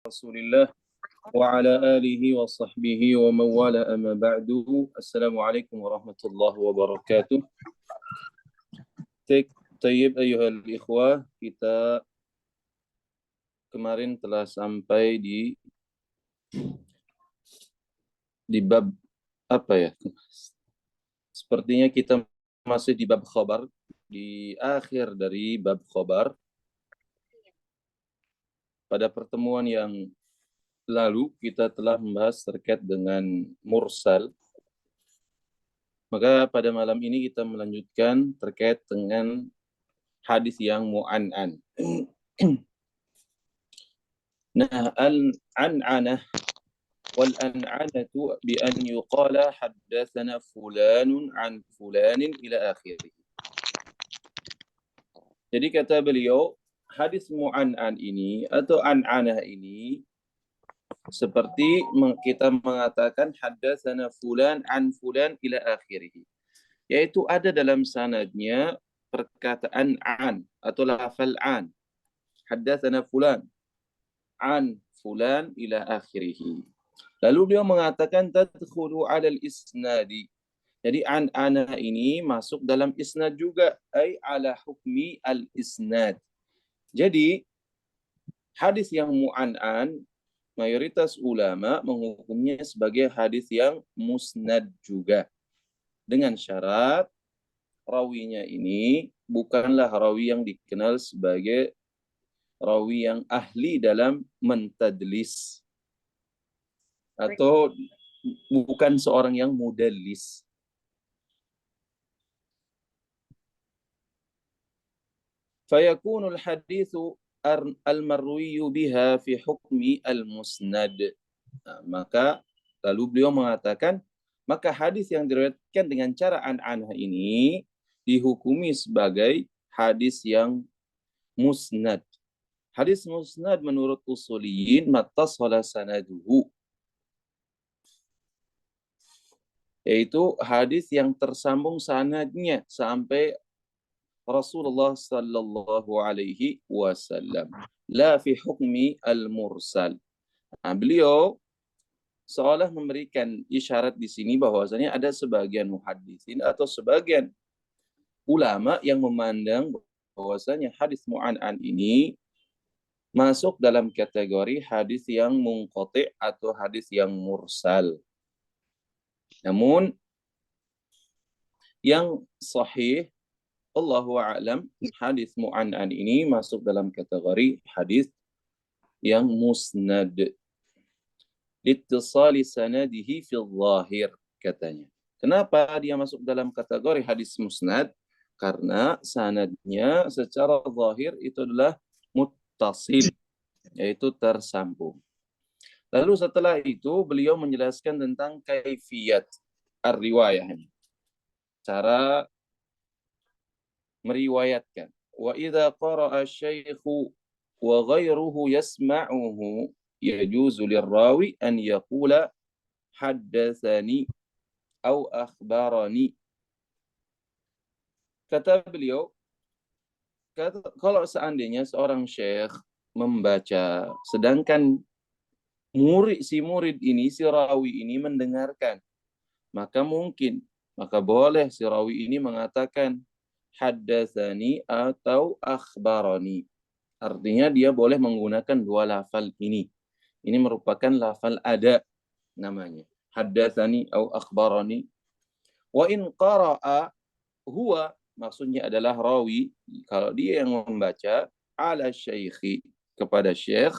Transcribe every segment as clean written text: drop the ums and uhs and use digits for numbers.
Rasulillah wa ala alihi wa sahbihi wa mawala amma ba'du. Assalamualaikum warahmatullahi wabarakatuh. Tayyib ayuhal ikhwah, kita kemarin telah sampai di bab apa ya? Sepertinya kita masih di bab khabar, di akhir dari bab khabar. Pada pertemuan yang lalu kita telah membahas terkait dengan mursal. Maka pada malam ini kita melanjutkan terkait dengan hadis yang mu'an'an. Nah, al-an'anah wal-an'anatu bi an yuqala haddatsana fulanun an fulanin ila akhirih. Jadi kata beliau, hadis mu'an'an ini atau an'anah ini seperti kita mengatakan haddatsana fulan an fulan ila akhirih. Yaitu ada dalam sanadnya perkataan an atau lafal an. Haddatsana fulan an fulan ila akhirih. Lalu beliau mengatakan tadkhulu 'alal isnadi. Jadi an-ana ini masuk dalam isnad juga, ai ala hukmi al-isnad. Jadi hadis yang mu'an'an mayoritas ulama menghukumnya sebagai hadis yang musnad juga. Dengan syarat rawinya ini bukanlah rawi yang dikenal sebagai rawi yang ahli dalam mentadlis atau bukan seorang yang mudallis. Fayakunul hadithu al-marwiyu biha fi hukmi al-musnad. Nah, maka lalu beliau mengatakan, maka hadis yang diriwayatkan dengan cara an-anah ini dihukumi sebagai hadis yang musnad. Hadis musnad menurut usuliyin mattasala sanaduhu, yaitu hadis yang tersambung sanadnya sampai Rasulullah sallallahu alaihi wasallam, la fi hukmi al-mursal. Nah, beliau seolah memberikan isyarat di sini bahwasanya ada sebagian muhaddisin atau sebagian ulama yang memandang bahwasanya hadis mu'an'an ini masuk dalam kategori hadis yang munqati' atau hadis yang mursal. Namun yang sahih Allahu a'lam, hadis mu'an'an ini masuk dalam kategori hadis yang musnad. Littisali sanadihi fil zahir, katanya. Kenapa dia masuk dalam kategori hadis musnad? Karena sanadnya secara zahir itu adalah muttasil, yaitu tersambung. Lalu setelah itu beliau menjelaskan tentang kaifiyat ar-riwayah, cara meriwayatkan. Wa idza qara'a asy-syaikhu wa ghairuhu yasma'uhu yajuzu lirrawi an yaqula haddatsani aw akhbarani. Kata beliau, kalau seandainya seorang syekh membaca sedangkan si murid ini, si rawi ini mendengarkan, maka boleh si rawi ini mengatakan haddatsani atau akhbarani. Artinya dia boleh menggunakan dua lafal ini. Ini merupakan lafal ada namanya. Haddatsani atau akhbarani. Wa in qara'a huwa, maksudnya adalah rawi, kalau dia yang membaca ala syaikhi, kepada syekh,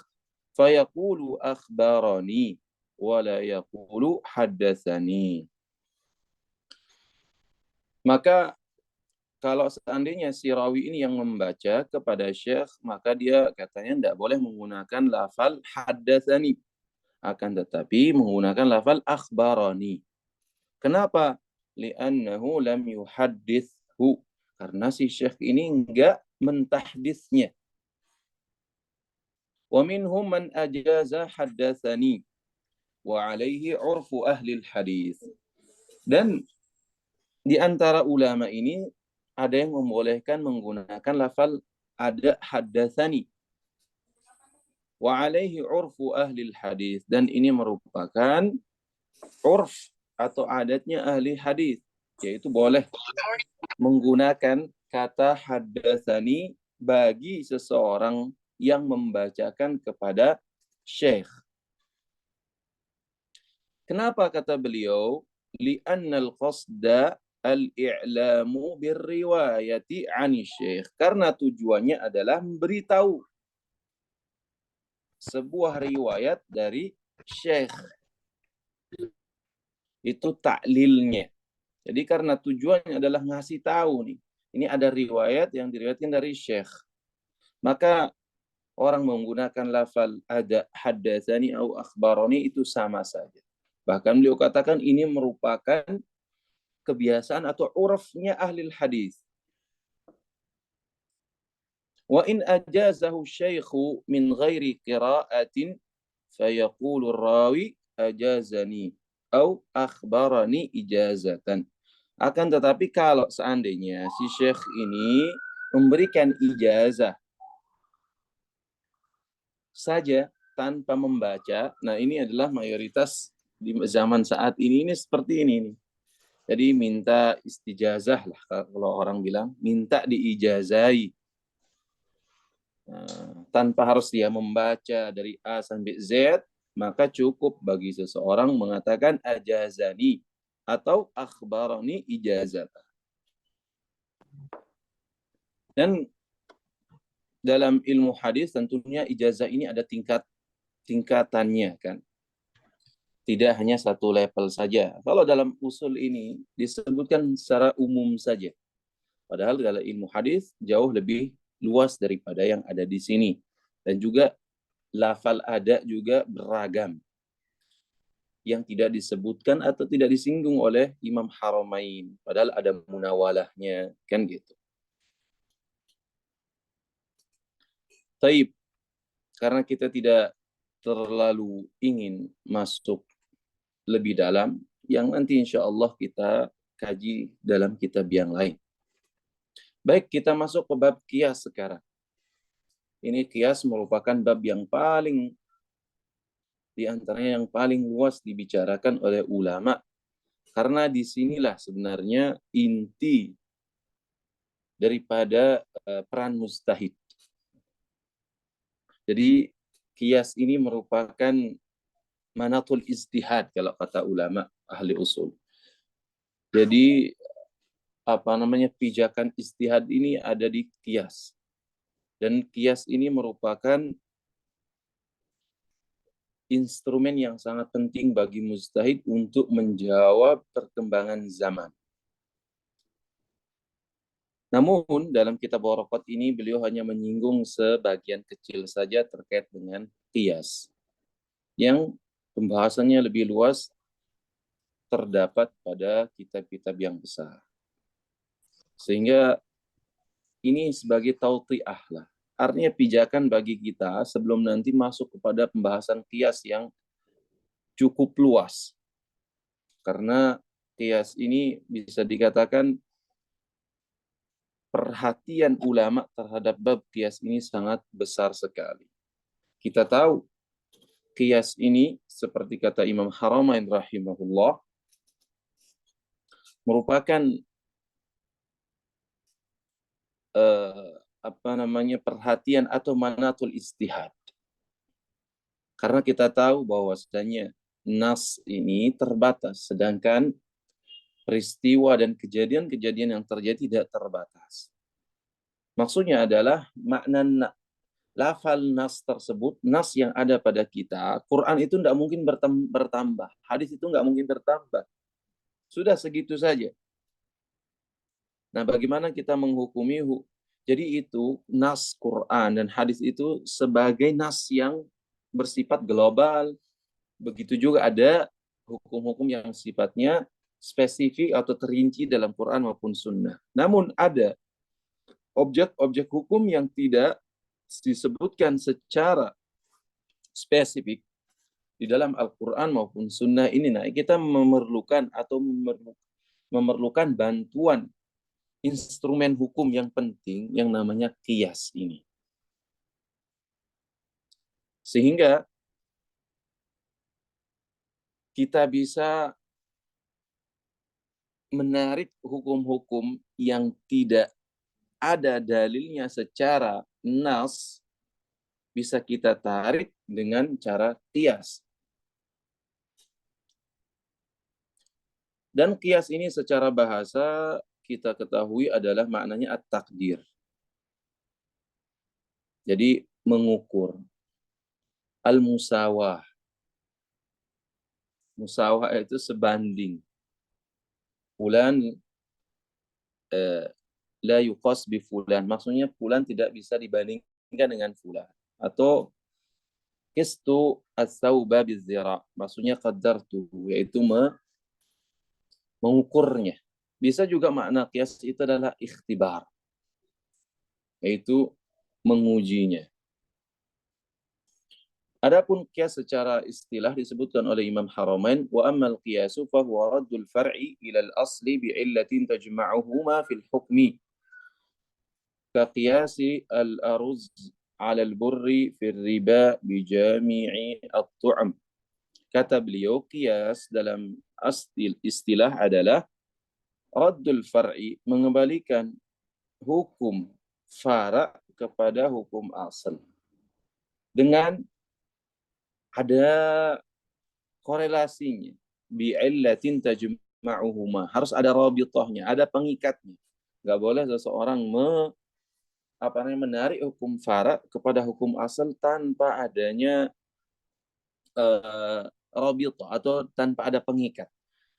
fayaqulu akhbarani wa la yaqulu haddatsani. Maka kalau seandainya si rawi ini yang membaca kepada syekh, maka dia katanya tidak boleh menggunakan lafal haddatsani, akan tetapi menggunakan lafal akhbarani. Kenapa? Li'annahu lam yuhaddithu, karena si syekh ini enggak mentahditsnya. Wa minhum man ajaza haddatsani wa alaihi urfu ahli hadis. Dan di antara ulama ini ada yang membolehkan menggunakan lafal ada haddatsani. Wa alaihi urfu ahli hadis, dan ini merupakan urf atau adatnya ahli hadis, yaitu boleh menggunakan kata haddatsani bagi seseorang yang membacakan kepada syekh. Kenapa kata beliau? Li'annal qasda al-i'lamu birriwayati 'ani syekh. Karena tujuannya adalah memberitahu sebuah riwayat dari syekh. Itu taklilnya. Jadi karena tujuannya adalah ngasih tahu nih, ini ada riwayat yang diriwayatkan dari syekh. Maka orang menggunakan lafal ada haddatsani atau akhbarani itu sama saja. Bahkan beliau katakan ini merupakan kebiasaan atau urfnya ahli hadis. Wa in ajazahu syaikhu min ghairi qira'atin fayaqulu rawi ajazani au akhbarani ijazatan. Akan tetapi kalau seandainya si syekh ini memberikan ijazah saja tanpa membaca, nah ini adalah mayoritas di zaman saat ini seperti ini nih. Jadi minta istijazah lah kalau orang bilang, minta diijazai. Nah, tanpa harus dia membaca dari A sampai Z, maka cukup bagi seseorang mengatakan ajazani atau akhbarani ijazah. Dan dalam ilmu hadis tentunya ijazah ini ada tingkatannya kan. Tidak hanya satu level saja. Kalau dalam usul ini disebutkan secara umum saja. Padahal dalam ilmu hadis jauh lebih luas daripada yang ada di sini. Dan juga lafal ada juga beragam. Yang tidak disebutkan atau tidak disinggung oleh Imam Haramain. Padahal ada munawalahnya. Kan gitu. Taib. Karena kita tidak terlalu ingin masuk lebih dalam, yang nanti insya Allah kita kaji dalam kitab yang lain. Baik, kita masuk ke bab qiyas sekarang. Ini qiyas merupakan bab yang paling di antaranya yang paling luas dibicarakan oleh ulama, karena disinilah sebenarnya inti daripada peran mujtahid. Jadi qiyas ini merupakan manatul ijtihad kalau kata ulama ahli usul. Jadi pijakan ijtihad ini ada di qiyas. Dan qiyas ini merupakan instrumen yang sangat penting bagi mujtahid untuk menjawab perkembangan zaman. Namun dalam kitab Waraqat ini beliau hanya menyinggung sebagian kecil saja terkait dengan qiyas. Yang pembahasannya lebih luas terdapat pada kitab-kitab yang besar. Sehingga ini sebagai tauti'ah lah. Artinya pijakan bagi kita sebelum nanti masuk kepada pembahasan qiyas yang cukup luas. Karena qiyas ini bisa dikatakan perhatian ulama terhadap bab qiyas ini sangat besar sekali. Kita tahu qiyas ini seperti kata Imam Haramain rahimahullah merupakan perhatian atau manatul ijtihad. Karena kita tahu bahwasanya nas ini terbatas, sedangkan peristiwa dan kejadian-kejadian yang terjadi tidak terbatas. Maksudnya adalah makna lafal nas tersebut, nas yang ada pada kita, Quran itu tidak mungkin bertambah, hadis itu nggak mungkin bertambah. Sudah segitu saja. Nah, bagaimana kita menghukumi? Jadi itu nas Quran dan hadis itu sebagai nas yang bersifat global. Begitu juga ada hukum-hukum yang sifatnya spesifik atau terinci dalam Quran maupun Sunnah. Namun ada objek-objek hukum yang tidak disebutkan secara spesifik di dalam Al-Quran maupun Sunnah ini. Nah, kita memerlukan bantuan instrumen hukum yang penting yang namanya qiyas ini. Sehingga kita bisa menarik hukum-hukum yang tidak ada dalilnya secara nas, bisa kita tarik dengan cara qiyas. Dan qiyas ini secara bahasa kita ketahui adalah maknanya at-taqdir. Jadi mengukur. Al-musawah. Musawah itu sebanding. Fulan la yuqas bi fulan. Maksudnya fulan tidak bisa dibandingkan dengan fulan. Atau qistu as-sawba bizira. Maksudnya qaddartu, yaitu mengukurnya. Bisa juga makna qiyas itu adalah ikhtibar, yaitu mengujinya. Adapun qiyas secara istilah disebutkan oleh Imam Haramain, wa ammal qiyasu fa huwa raddul far'i ila al-asli bi illatin tajma'uhuma fil hukmi ka qiyasi al-aruz 'ala al-burri fi riba bi jami'i at-tu'am. Kata beliau, qiyas dalam istilah adalah raddul far'i, mengembalikan hukum fara' kepada hukum asal dengan ada korelasinya, bi'illatin tajma'uhuma, harus ada rabithahnya, ada pengikatnya. Nggak boleh seseorang menarik hukum fara' kepada hukum asal tanpa adanya rabithah atau tanpa ada pengikat.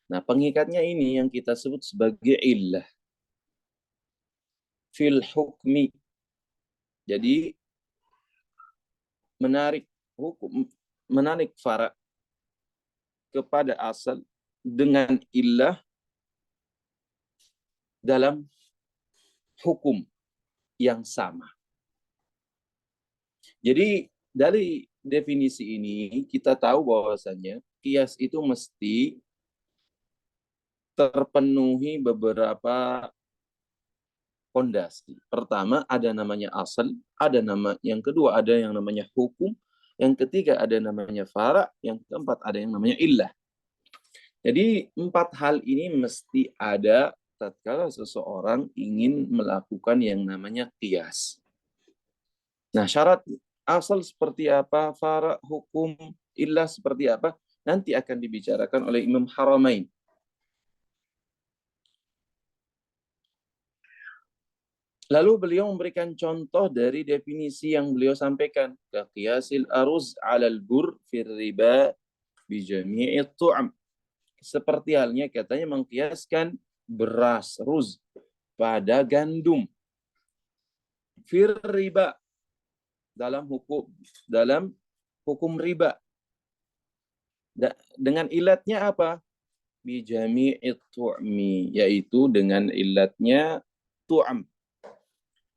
Nah, pengikatnya ini yang kita sebut sebagai illah fil hukmi. Jadi menarik fara' kepada asal dengan illah dalam hukum yang sama. Jadi dari definisi ini kita tahu bahwasanya qiyas itu mesti terpenuhi beberapa fondasi. Pertama ada namanya asal, yang kedua ada yang namanya hukum, yang ketiga ada namanya fara', yang keempat ada yang namanya illah. Jadi 4 hal ini mesti ada tatkala seseorang ingin melakukan yang namanya qiyas. Nah, syarat asal seperti apa, fara', hukum, illah seperti apa, nanti akan dibicarakan oleh Imam Haramain. Lalu beliau memberikan contoh dari definisi yang beliau sampaikan. Qiyasil aruz 'alal bur fir riba bi jami'i tu'am. Seperti halnya katanya mengkiaskan beras ruz pada gandum. Fir riba dalam hukum riba. Dengan ilatnya apa? Bi jami'i tu'mi, yaitu dengan ilatnya tu'am.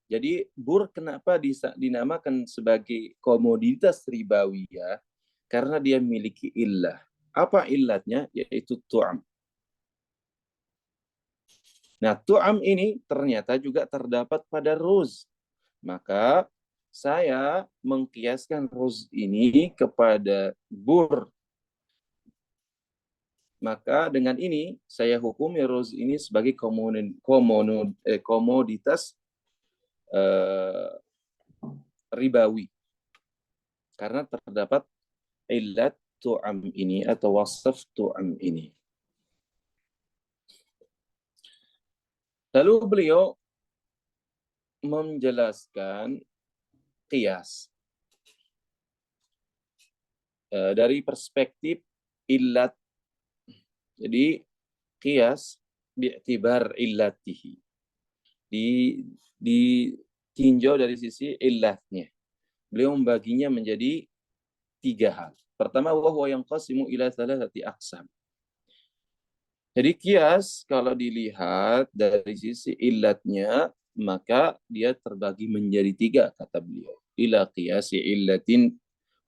Jadi bur kenapa dinamakan sebagai komoditas ribawiyah? Karena dia memiliki illah. Apa illatnya? Yaitu tu'am. Nah, tu'am ini ternyata juga terdapat pada ruz. Maka saya mengkiaskan ruz ini kepada bur. Maka dengan ini saya hukumi ruz ini sebagai komoditas ribawi, karena terdapat illat tu'am ini atau wasaf tu'am ini. Lalu beliau menjelaskan qiyas dari perspektif illat. Jadi qiyas bi'tibar illatihi, ditinjau dari sisi illatnya. Beliau membaginya menjadi 3 hal. Pertama, wahwa yanqasimu ila thalathati aqsam. Jadi qiyas kalau dilihat dari sisi illatnya, maka dia terbagi menjadi 3 kata beliau. Ila qiyasi illatin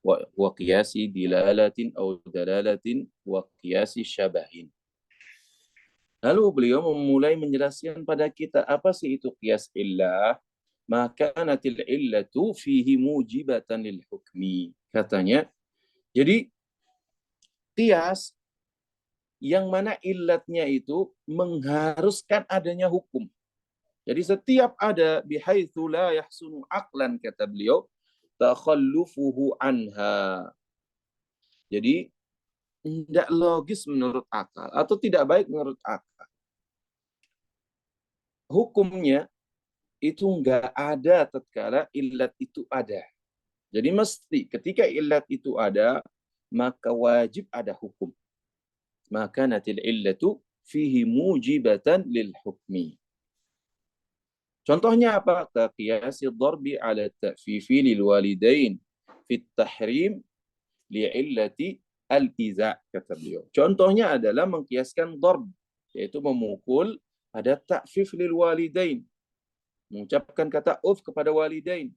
wa qiyasi dilalatin atau dalalatin wa qiyasi syabahin. Lalu beliau memulai menjelaskan pada kita apa sih itu qiyas illah, maka natil illatu fihi mujibatan lil hukmi. Katanya, jadi qiyas yang mana illatnya itu mengharuskan adanya hukum. Jadi setiap ada bihaitsu la yahsunu aqlan, kata beliau, takhallufuhu anha. Jadi tidak logis menurut akal atau tidak baik menurut akal. Hukumnya itu enggak ada tatkala illat itu ada. Jadi mesti ketika illat itu ada, maka wajib ada hukum. Maka natil illatu fihi mujibatan lil hukmi. Contohnya apa? Kaqiyasi dharbi ala ta'fifi lil walidain fit tahrim li'illati al-iza, kata beliau. Contohnya adalah mengkiaskan dharb, yaitu memukul pada ta'fif lil walidain, mengucapkan kata uf kepada walidain.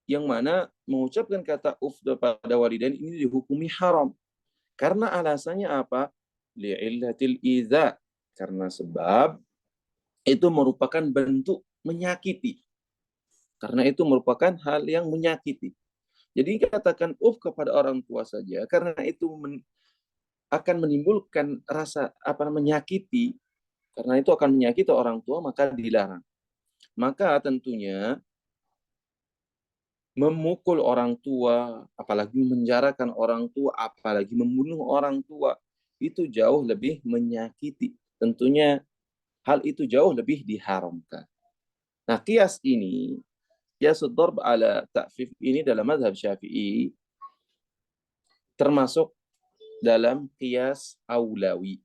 Yang mana mengucapkan kata uf kepada walidain ini dihukumi haram. Karena alasannya apa? Li'illatil iza. Karena sebab itu merupakan bentuk menyakiti. Karena itu merupakan hal yang menyakiti. Jadi katakan uf kepada orang tua saja, karena itu akan menimbulkan rasa menyakiti. Karena itu akan menyakiti orang tua, maka dilarang. Maka tentunya memukul orang tua, apalagi menjarakan orang tua, apalagi membunuh orang tua, itu jauh lebih menyakiti. Tentunya hal itu jauh lebih diharamkan. Nah, qiyas ini, qiyasud darb ala ta'fif ini dalam mazhab Syafi'i termasuk dalam qiyas aulawi.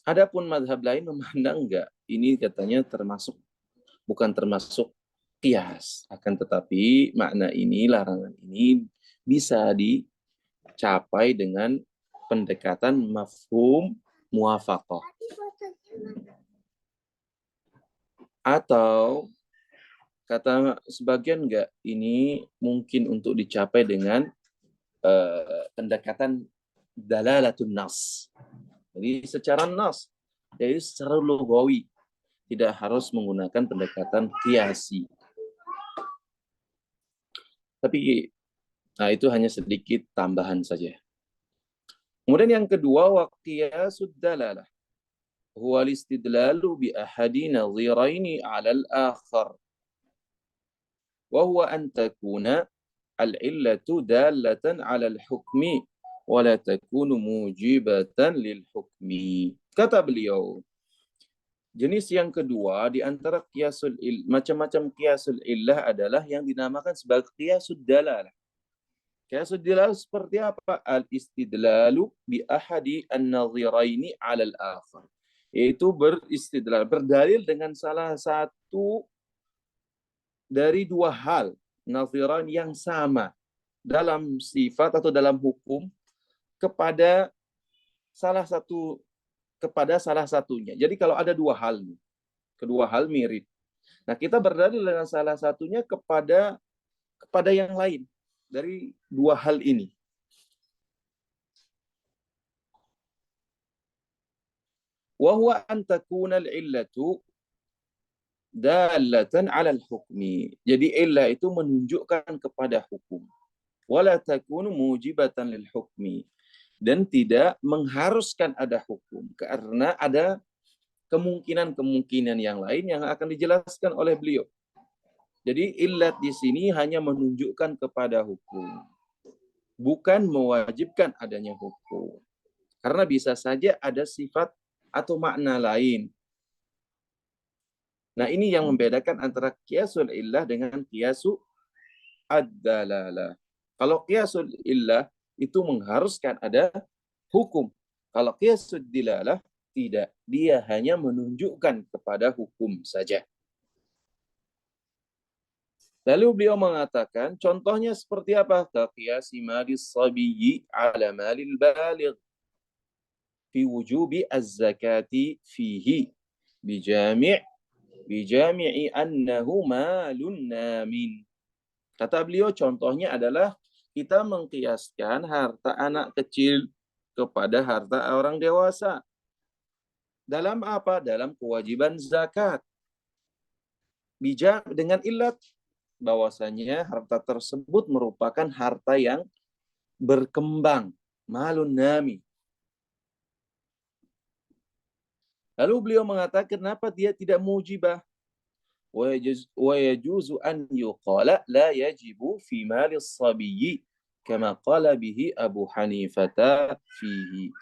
Adapun mazhab lain memandang enggak, ini katanya bukan termasuk qiyas, akan tetapi makna ini, larangan ini bisa dicapai dengan pendekatan mafhum muwafaqah. Atau kata sebagian enggak, ini mungkin untuk dicapai dengan pendekatan dalalatun nas. Jadi secara nas, jadi secara lugawi, tidak harus menggunakan pendekatan qiyasi. Tapi itu hanya sedikit tambahan saja. Kemudian yang kedua, wa qiyasud dalalah huwa al-istidlalu bi ahadi nadhiraini 'ala al-akhar. Wa huwa an takuna al-illatu dallatan 'ala al-hukmi wa la takunu mujibatan lil hukmi. Kata beliau, jenis yang kedua di antara macam-macam qiyasul illah adalah yang dinamakan sebagai qiyasud dalalah. Qiyasud dalalah seperti apa? Al-istidlalu bi ahadi an-nadhiraini 'ala al-akhar. Yaitu beristidlal, berdalil dengan salah satu dari dua hal nadhiran yang sama dalam sifat atau dalam hukum kepada salah satunya. Jadi kalau ada dua hal, kedua hal mirip. Nah, kita berdalil dengan salah satunya kepada yang lain dari dua hal ini. Wa huwa an takuna al-illatu dallatan 'ala al-hukmi. Jadi illah itu menunjukkan kepada hukum. Wala takunu mujibatan lil hukmi. Dan tidak mengharuskan ada hukum, karena ada kemungkinan-kemungkinan yang lain yang akan dijelaskan oleh beliau. Jadi illat di sini hanya menunjukkan kepada hukum, bukan mewajibkan adanya hukum. Karena bisa saja ada sifat atau makna lain. Nah, ini yang membedakan antara qiyasul illah dengan qiyasu ad-dalalah. Kalau qiyasul illah itu mengharuskan ada hukum. Kalau qiyasud dilalah tidak, dia hanya menunjukkan kepada hukum saja. Lalu beliau mengatakan, contohnya seperti apa? Qiyasi malis sabiyyi ala malil baligh fi wujubi az-zakati fihi bijami'i annahu malun namin. Kata beliau, contohnya adalah kita mengkiaskan harta anak kecil kepada harta orang dewasa. Dalam apa? Dalam kewajiban zakat. Dengan ilat bahwasanya harta tersebut merupakan harta yang berkembang, malun nami. Lalu beliau mengatakan kenapa dia tidak mujibah? Wa yajuzu an yuqala la yajibu fi mali as-sabiyyi kama qala bihi Abu Hanifah fihi.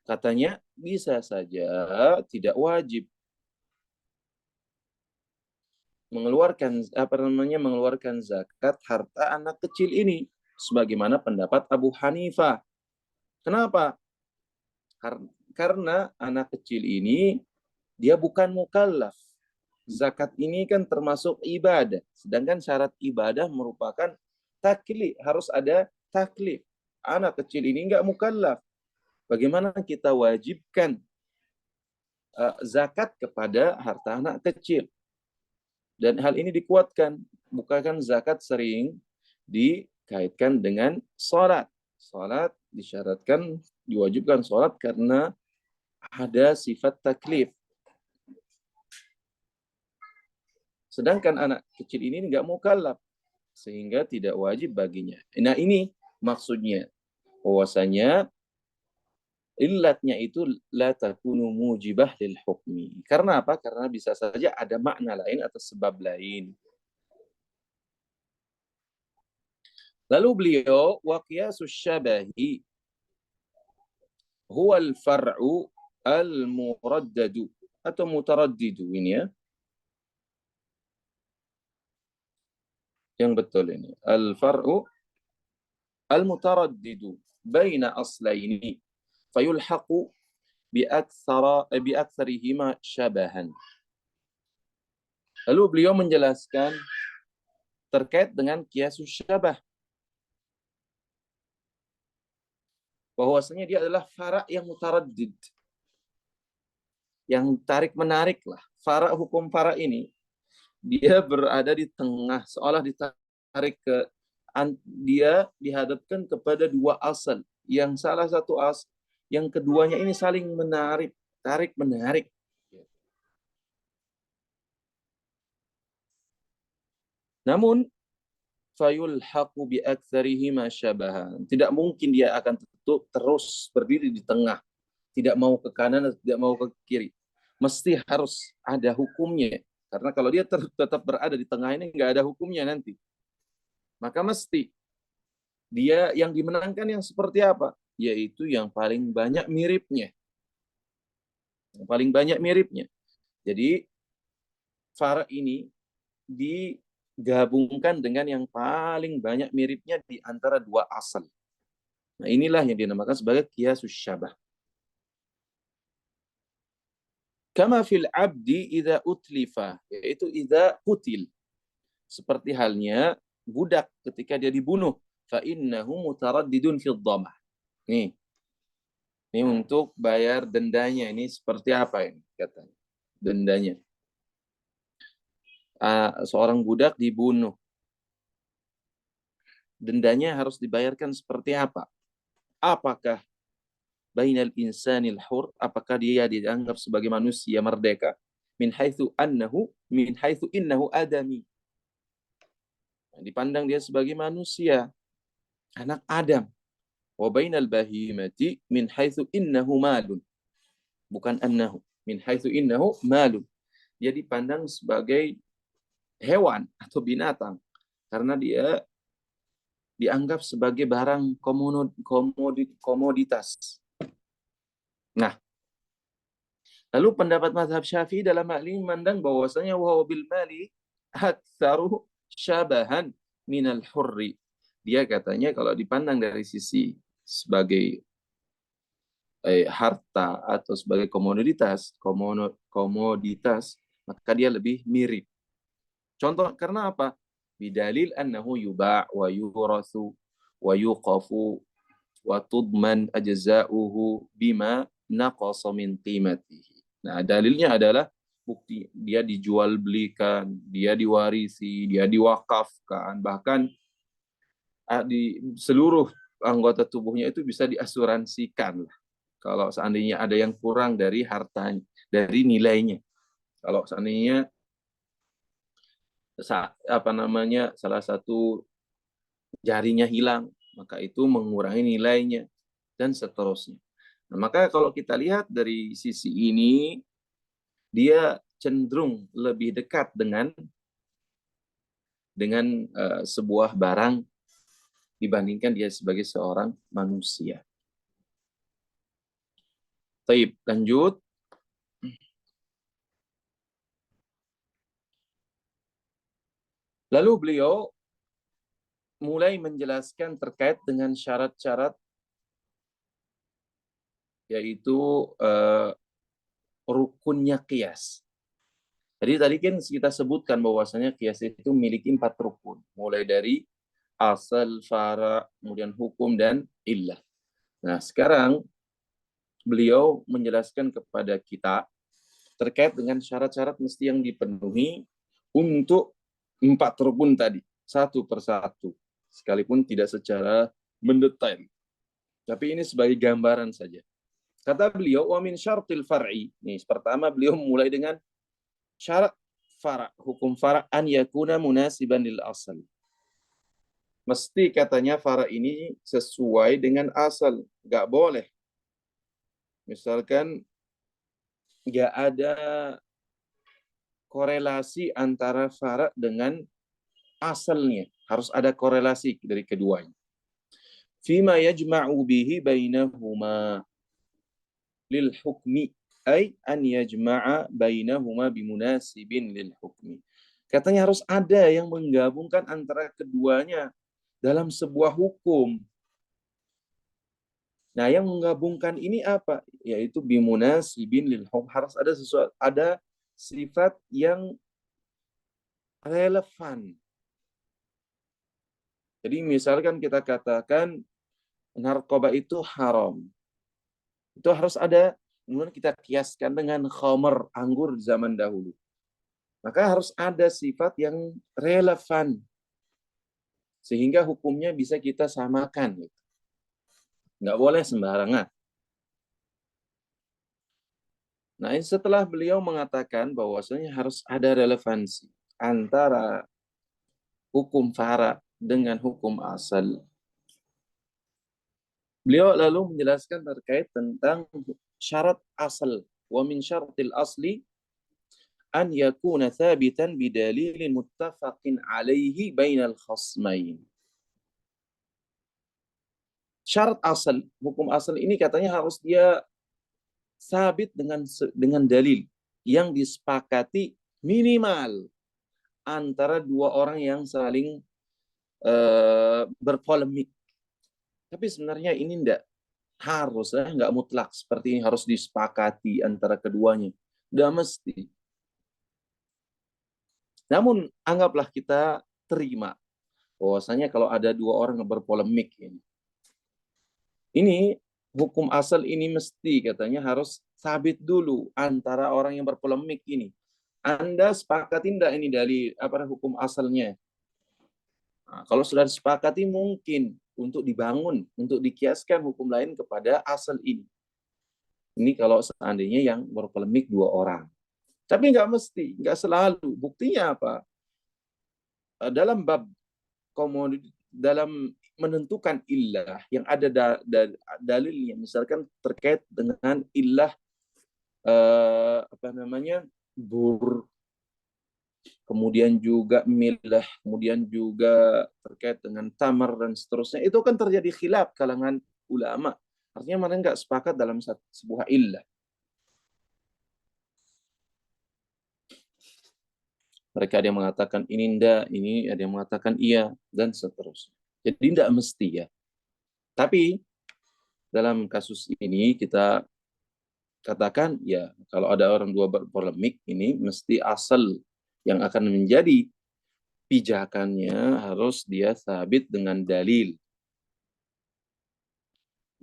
Katanya bisa saja tidak wajib mengeluarkan zakat harta anak kecil ini sebagaimana pendapat Abu Hanifah. Kenapa? Karena anak kecil ini dia bukan mukallaf. Zakat ini kan termasuk ibadah. Sedangkan syarat ibadah merupakan taklif. Harus ada taklif. Anak kecil ini enggak mukallaf. Bagaimana kita wajibkan zakat kepada harta anak kecil? Dan hal ini dikuatkan. Bukankah zakat sering dikaitkan dengan sholat. Sholat disyaratkan, diwajibkan sholat karena ada sifat taklif. Sedangkan anak kecil ini enggak mukallaf, sehingga tidak wajib baginya. Nah ini maksudnya, bahwasanya illatnya itu la takunu mujibah lil hukmi. Karena apa? Karena bisa saja ada makna lain atau sebab lain. Lalu beliau wa qiyasus syabahi huwa al-far'u al-muraddadu atau mutaraddidu ini ya. Yang betul ini. Al-far'u al-mutaraddidu baina aslaini fayulhaqu biaktsarihima syabahan. Lalu beliau menjelaskan terkait dengan qiyasus syabah. Bahwasanya dia adalah fara' yang mutaraddid. Yang tarik-menarik lah. Hukum fara' ini, dia berada di tengah, seolah ditarik dia dihadapkan kepada dua asal. Yang salah satu asal, yang keduanya ini saling menarik, tarik-menarik. Namun fayulhaqu bi aktsarihima syabahan. Tidak mungkin dia akan terus berdiri di tengah, tidak mau ke kanan atau tidak mau ke kiri. Mesti harus ada hukumnya. Karena kalau dia tetap berada di tengah ini nggak ada hukumnya nanti. Maka mesti dia yang dimenangkan yang seperti apa? Yaitu yang paling banyak miripnya. Yang paling banyak miripnya. Jadi fara ini digabungkan dengan yang paling banyak miripnya di antara dua asal. Nah, inilah yang dinamakan sebagai qiyasus syabah. Kama fil abdi idza utlifa, yaitu idza qutil. Seperti halnya budak ketika dia dibunuh, fa innahu mutaraddidun fil dhamah. Nih. Ini untuk bayar dendanya, ini seperti apa ini katanya? Dendanya. Seorang budak dibunuh. Dendanya harus dibayarkan seperti apa? Apakah bainal insanil hur, apakah dia dianggap sebagai manusia merdeka, min haitsu innahu adami, dipandang dia sebagai manusia, anak Adam. Wa bainal bahimati min haitsu innahu malun, bukan annahu, min haitsu innahu malun, dia dipandang sebagai hewan atau binatang karena dia dianggap sebagai barang komoditas. Nah, lalu pendapat mazhab Syafi'i dalam hal ini memandang bahwasanya wa bil mali aktsaru syabahan minal hurri. Dia katanya kalau dipandang dari sisi sebagai harta atau sebagai komoditas, maka dia lebih mirip. Contoh karena apa? Bidalil annahu yuba' wa yurathu wa yuqafu wa tudman ajza'uhu bima naqasa min qimatihi. Nah, dalilnya adalah bukti dia dijual belikan, dia diwarisi, dia diwakafkan, bahkan di seluruh anggota tubuhnya itu bisa diasuransikan. Kalau seandainya ada yang kurang dari hartanya, dari nilainya. Kalau seandainya salah satu jarinya hilang, maka itu mengurangi nilainya dan seterusnya. Nah, maka kalau kita lihat dari sisi ini, dia cenderung lebih dekat dengan sebuah barang dibandingkan dia sebagai seorang manusia. Baik, lanjut. Lalu beliau mulai menjelaskan terkait dengan syarat-syarat, yaitu rukunnya qiyas. Jadi tadi kan kita sebutkan bahwasanya qiyas itu memiliki 4 rukun, mulai dari asal, fara, kemudian hukum dan illah. Nah, sekarang beliau menjelaskan kepada kita terkait dengan syarat-syarat mesti yang dipenuhi untuk 4 rukun tadi, satu persatu, sekalipun tidak secara mendetail. Tapi ini sebagai gambaran saja. Kata beliau, wa min syartil far'i. Nih, pertama beliau mulai dengan syarat fara, hukum fara an yakuna munasiban lil asal. Mesti katanya fara ini sesuai dengan asal, nggak boleh. Misalkan nggak ada korelasi antara fara dengan asalnya, harus ada korelasi dari keduanya. Fima yajma'u bihi bainahuma lil hukmi ay an yajma'a bainahuma bimunasibin lil hukmi. Katanya harus ada yang menggabungkan antara keduanya dalam sebuah hukum. Nah, yang menggabungkan ini apa? Yaitu bimunasibin lil hukm. Harus ada sesuatu, ada sifat yang relevan. Jadi misalkan kita katakan narkoba itu haram. Itu harus ada, kemudian kita kiaskan dengan khamr, anggur di zaman dahulu. Maka harus ada sifat yang relevan sehingga hukumnya bisa kita samakan. Nggak boleh sembarangan. Nah, setelah beliau mengatakan bahwasanya harus ada relevansi antara hukum fara dengan hukum asal, beliau lalu menjelaskan terkait tentang syarat asal. Wa min syaratil asli an yakuna thabitan bidalilin muttafaqin alaihi bainal khasmain. Syarat asal, hukum asal ini katanya harus dia sabit dengan dalil yang disepakati minimal antara dua orang yang saling berpolemik. Tapi sebenarnya ini nggak mutlak seperti ini harus disepakati antara keduanya. Nggak mesti. Namun anggaplah kita terima bahwasanya kalau ada dua orang yang berpolemik ini hukum asal ini mesti katanya harus sabit dulu antara orang yang berpolemik ini. Anda sepakati tidak ini dari hukum asalnya? Nah, kalau sudah disepakati mungkin untuk dibangun, untuk dikiaskan hukum lain kepada asal ini. Ini kalau seandainya yang berpolemik dua orang. Tapi nggak mesti, nggak selalu. Buktinya apa? Dalam bab komoditi, dalam menentukan illah yang ada dalilnya, misalkan terkait dengan illah bur, kemudian juga milah, kemudian juga terkait dengan tamar dan seterusnya, itu kan terjadi khilaf kalangan ulama. Artinya mereka nggak sepakat dalam sebuah illah. Mereka ada yang mengatakan ini enggak, ini ada yang mengatakan iya, dan seterusnya. Jadi enggak mesti ya. Tapi dalam kasus ini kita katakan ya kalau ada orang dua berpolemik ini mesti asal yang akan menjadi pijakannya harus dia sabit dengan dalil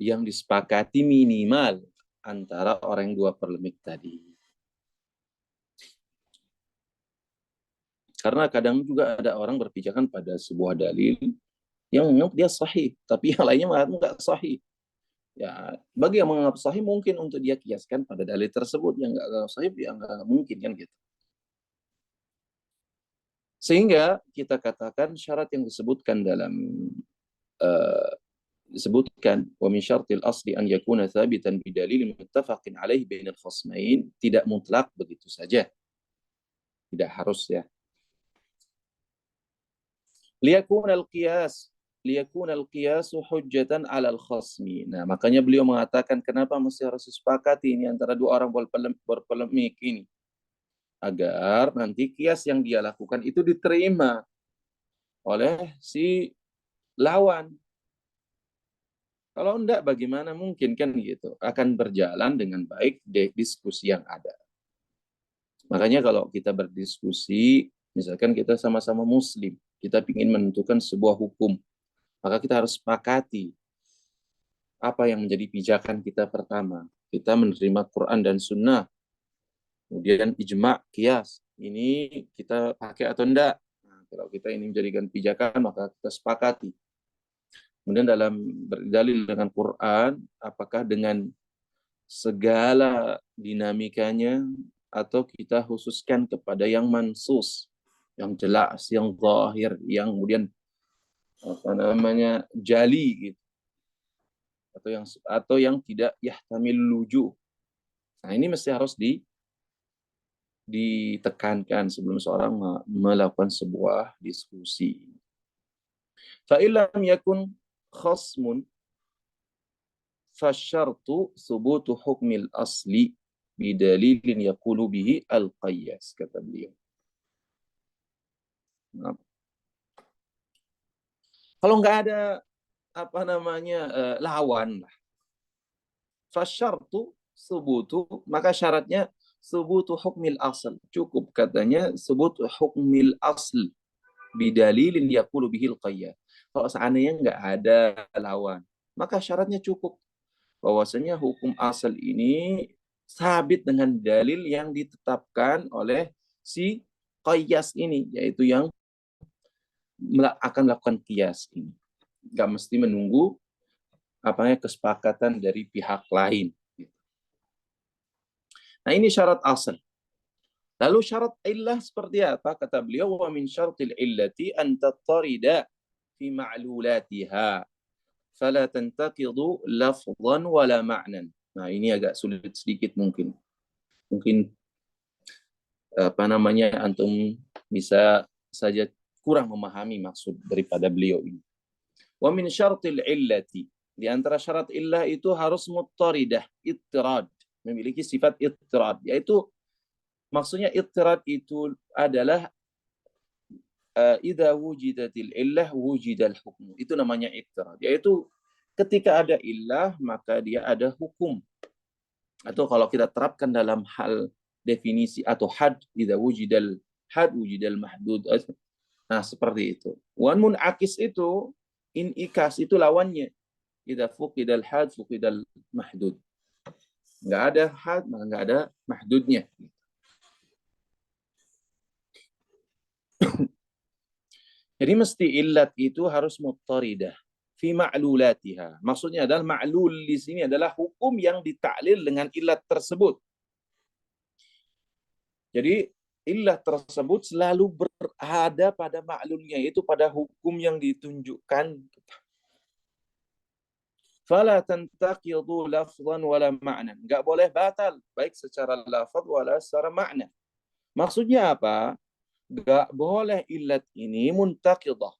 yang disepakati minimal antara orang yang dua polemik tadi. Karena kadang juga ada orang berpijakan pada sebuah dalil yang menganggap dia sahih, tapi yang lainnya mengatakan nggak sahih. Ya, bagi yang menganggap sahih mungkin untuk dia kiaskan pada dalil tersebut, yang nggak anggap sahih ya nggak mungkin kan gitu. Sehingga kita katakan syarat yang disebutkan dalam uh, disebutkan wa min syartil asli an yakuna thabitan bidalil muttafaqin alaih bainal khasmain, tidak mutlak begitu saja, tidak harus ya. Liyakun al-qiyas hujjatan 'alal khasmi. Nah, makanya beliau mengatakan kenapa mesti harus disepakati ini antara dua orang berpolemik ini, agar nanti kias yang dia lakukan itu diterima oleh si lawan. Kalau enggak, bagaimana mungkin kan gitu akan berjalan dengan baik diskusi yang ada. Makanya kalau kita berdiskusi, misalkan kita sama-sama muslim, kita ingin menentukan sebuah hukum, maka kita harus sepakati apa yang menjadi pijakan kita pertama. Kita menerima Quran dan Sunnah, kemudian ijma, qiyas. Ini kita pakai atau enggak? Nah, kalau kita ini menjadikan pijakan, maka kita sepakati. Kemudian dalam berdalil dengan Quran, apakah dengan segala dinamikanya atau kita khususkan kepada yang mansus, yang jelas, yang zahir, yang kemudian apa namanya jali gitu, atau yang tidak yahtamil luju. Nah, ini mesti harus ditekankan sebelum seorang melakukan sebuah diskusi. Fa illam yakun khasmun fasyartu thubutu hukmil asli bidalilin yaqulu bihi al-qayyas, kata beliau. Nah, kalau nggak ada apa namanya lawan lah, fasyartu thubutu, maka syaratnya thubutu hukmil asl, cukup katanya thubutu hukmil asl bidalilin yaqulu bihi al-qayyas. Kalau seandainya nggak ada lawan, maka syaratnya cukup bahwasanya hukum asal ini sabit dengan dalil yang ditetapkan oleh si qiyas ini, yaitu yang akan melakukan qiyas ini. Nggak mesti menunggu kesepakatan dari pihak lain. Nah, ini syarat asal. Lalu syarat illah seperti apa? Kata beliau, wa min syaratil illati an tattarida fi ma'lulatiha fala tantaqidu lafdhan wala ma'nan. Nah, ini agak sulit sedikit mungkin. Mungkin antum bisa saja kurang memahami maksud daripada beliau ini. Wa min syaratil illati, di antara syarat illah itu harus muttaridah, ittirad, memiliki sifat ittirad, yaitu maksudnya ittirad itu adalah idza wujidatil illah wujidal hukm. Itu namanya ittirad, yaitu ketika ada illah maka dia ada hukum. Atau kalau kita terapkan dalam hal definisi atau had, idza wujidal had wujidal mahdud. Nah, seperti itu. Wan munakis itu, inikas itu lawannya. Idza fuqidal had fuqidal mahdud. Enggak ada had, maka enggak ada mahdudnya. Jadi mesti illat itu harus muttaridah fi ma'lulatiha. Maksudnya adalah ma'lul di sini adalah hukum yang ditaklil dengan illat tersebut. Jadi illat tersebut selalu berada pada ma'lulnya, yaitu pada hukum yang ditunjukkan. Fala tantaqidu lafzan wala ma'nan. Enggak boleh batal baik secara lafaz wala secara makna. Maksudnya apa? Enggak boleh illat ini muntaqidah.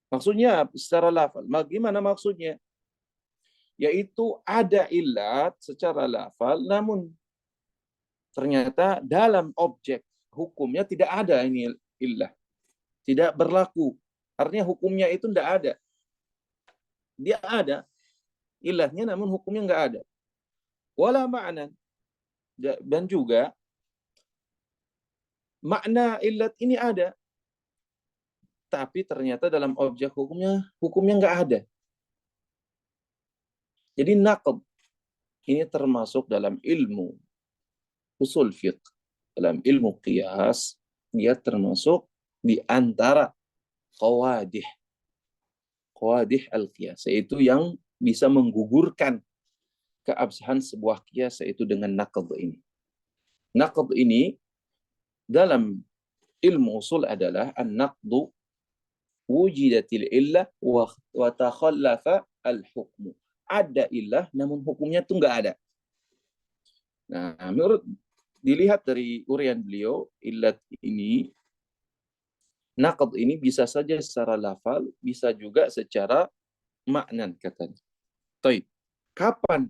Maksudnya secara lafal. Bagaimana maksudnya? Yaitu ada illat secara lafal, namun ternyata dalam objek hukumnya tidak ada ini illah. Tidak berlaku. Artinya hukumnya itu tidak ada. Dia ada illahnya, namun hukumnya nggak ada. Wala ma'nan. Dan juga makna illat ini ada, tapi ternyata dalam objek hukumnya nggak ada. Jadi naqd ini termasuk dalam ilmu usul fiqh, dalam ilmu qiyas, dia termasuk di antara qawadih al-qiyas, yaitu yang bisa menggugurkan keabsahan sebuah kias, yaitu dengan naqd ini. Naqd ini dalam ilmu usul adalah an-naqdu wujidatil illah wa takhallafa al-hukmu. Ada illah namun hukumnya itu enggak ada. Nah, menurut dilihat dari uraian beliau, illat ini, naqd ini bisa saja secara lafal, bisa juga secara maknan katanya. Taib. Kapan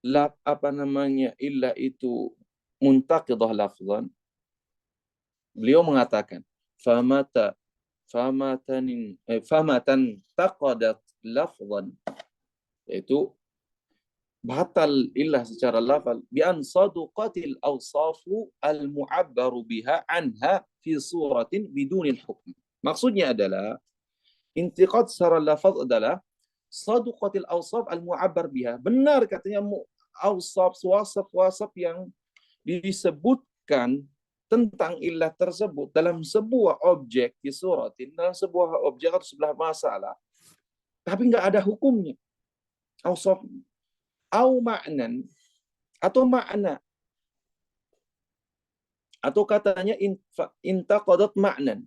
illah itu muntaqidah lafzan? Beliau mengatakan, famatan taqadat lafzan, yaitu batal illah secara lafal bi an saduqatil awsafu al mu'abbaru biha anha fi suratin bidunil hukm. Maksudnya adalah intiqad secara lafaz adalah saduqatil awsaf al mu'abbar biha. Benar katanya awsaf, wasaf yang disebutkan tentang ilah tersebut dalam sebuah objek di suratin, dalam sebuah objek atau sebuah masalah, tapi nggak ada hukumnya. Awsaf au ma'nan, atau makna, atau katanya intaqadat ma'nan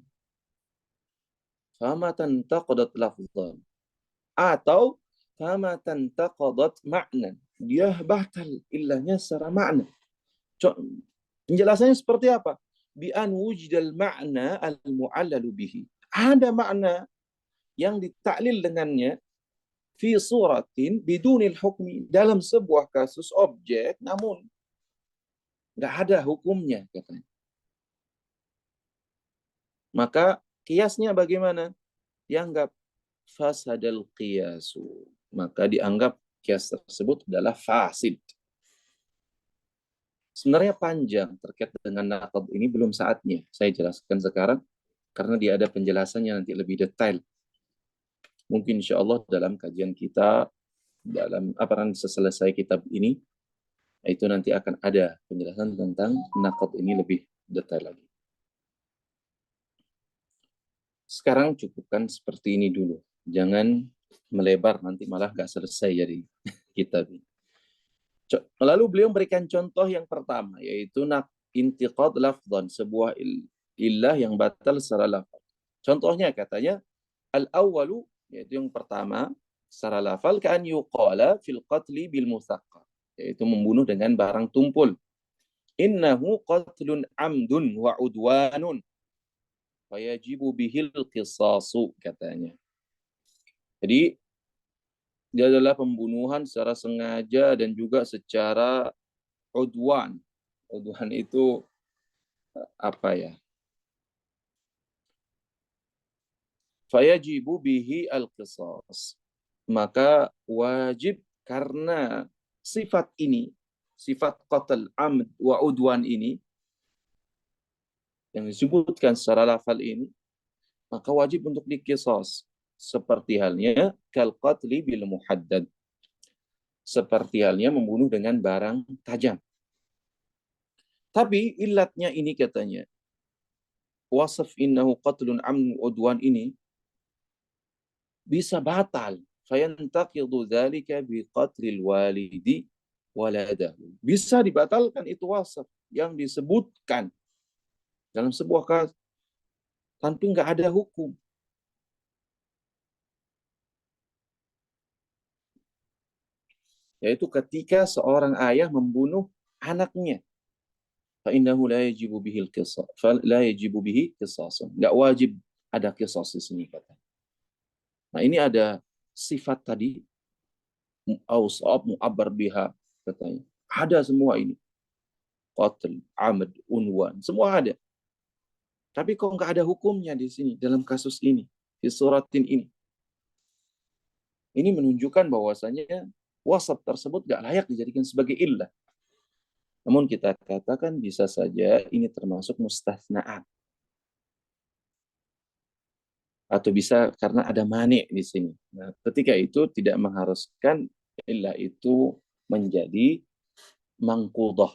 fama tantaqadat lafzan, atau fama tantaqadat ma'nan, dia batal ilahnya secara makna. Penjelasannya seperti apa? Bi an wujidal ma'na al mu'allalu bihi, ada makna yang ditaklil dengannya fi suratin bidunil hukmi, dalam sebuah kasus objek namun nggak ada hukumnya katanya. Maka kiasnya bagaimana? Dianggap fasadal qiyasu, maka dianggap kias tersebut adalah fasid. Sebenarnya panjang terkait dengan naqd ini, belum saatnya saya jelaskan sekarang karena dia ada penjelasannya nanti lebih detail. Mungkin insya Allah dalam kajian kita, dalam selesai kitab ini, itu nanti akan ada penjelasan tentang naqd ini lebih detail lagi. Sekarang cukupkan seperti ini dulu. Jangan melebar, nanti malah nggak selesai jadi kitab ini. Lalu beliau memberikan contoh yang pertama, yaitu intiqad lafdhan, sebuah illah yang batal secara lafal. Contohnya katanya, al-awwalu, yaitu yang pertama, secara lafal, ka'an yuqala fil qatli bil musaqqar, yaitu membunuh dengan barang tumpul. Innahu qatlun amdun wa udwanun fayajibu bihil qisasu, katanya. Jadi dia adalah pembunuhan secara sengaja dan juga secara udwan. Udwan itu apa ya? Fayajibu bihi al-qisas. Maka wajib karena sifat ini, sifat qatl amd wa udwan ini yang disebutkan secara lafal ini, maka wajib untuk dikisas. Seperti halnya kal qatli bil muhaddad, seperti halnya membunuh dengan barang tajam. Tapi ilatnya ini katanya, wasaf innahu qatlun amn udwan ini bisa batal, fayantaqidu dzalika bi qatlil walidi waladahu. Bisa dibatalkan itu wasaf yang disebutkan dalam sebuah kasus tanpa nggak ada hukum. Yaitu ketika seorang ayah membunuh anaknya, fa innahu la yajibu bihi al-qisas, la yajibu bihi qisas. Enggak wajib ada qisas di sini kata. Nah, ini ada sifat tadi awsaf mu'abbar biha katanya. Ada semua ini. Qatl, amad, unwan, semua ada. Tapi kok nggak ada hukumnya di sini dalam kasus ini, di suratin ini. Ini menunjukkan bahwasanya wasaf tersebut nggak layak dijadikan sebagai illah. Namun kita katakan bisa saja ini termasuk mustasnaat. Atau bisa karena ada mani di sini. Nah, ketika itu tidak mengharuskan illah itu menjadi mangkudah.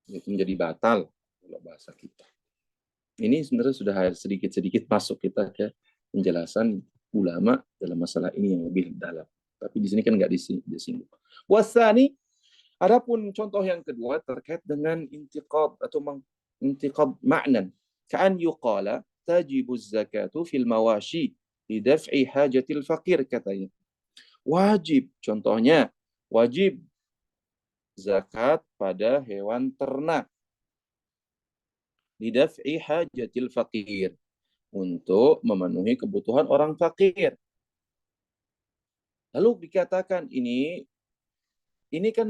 Itu menjadi batal kalau bahasa kita. Ini sebenarnya sudah sedikit-sedikit masuk kita ke penjelasan ulama dalam masalah ini yang lebih dalam. Tapi di sini kan nggak disinggung. Wasani, adapun contoh yang kedua terkait dengan intiqad atau intiqad ma'nan. Ka'an yuqala tajibu zakatu fil mawashi lidaf'i hajatil faqir, katanya. Wajib, contohnya, wajib zakat pada hewan ternak lidaf'i hajatil faqir, untuk memenuhi kebutuhan orang fakir. Lalu dikatakan ini kan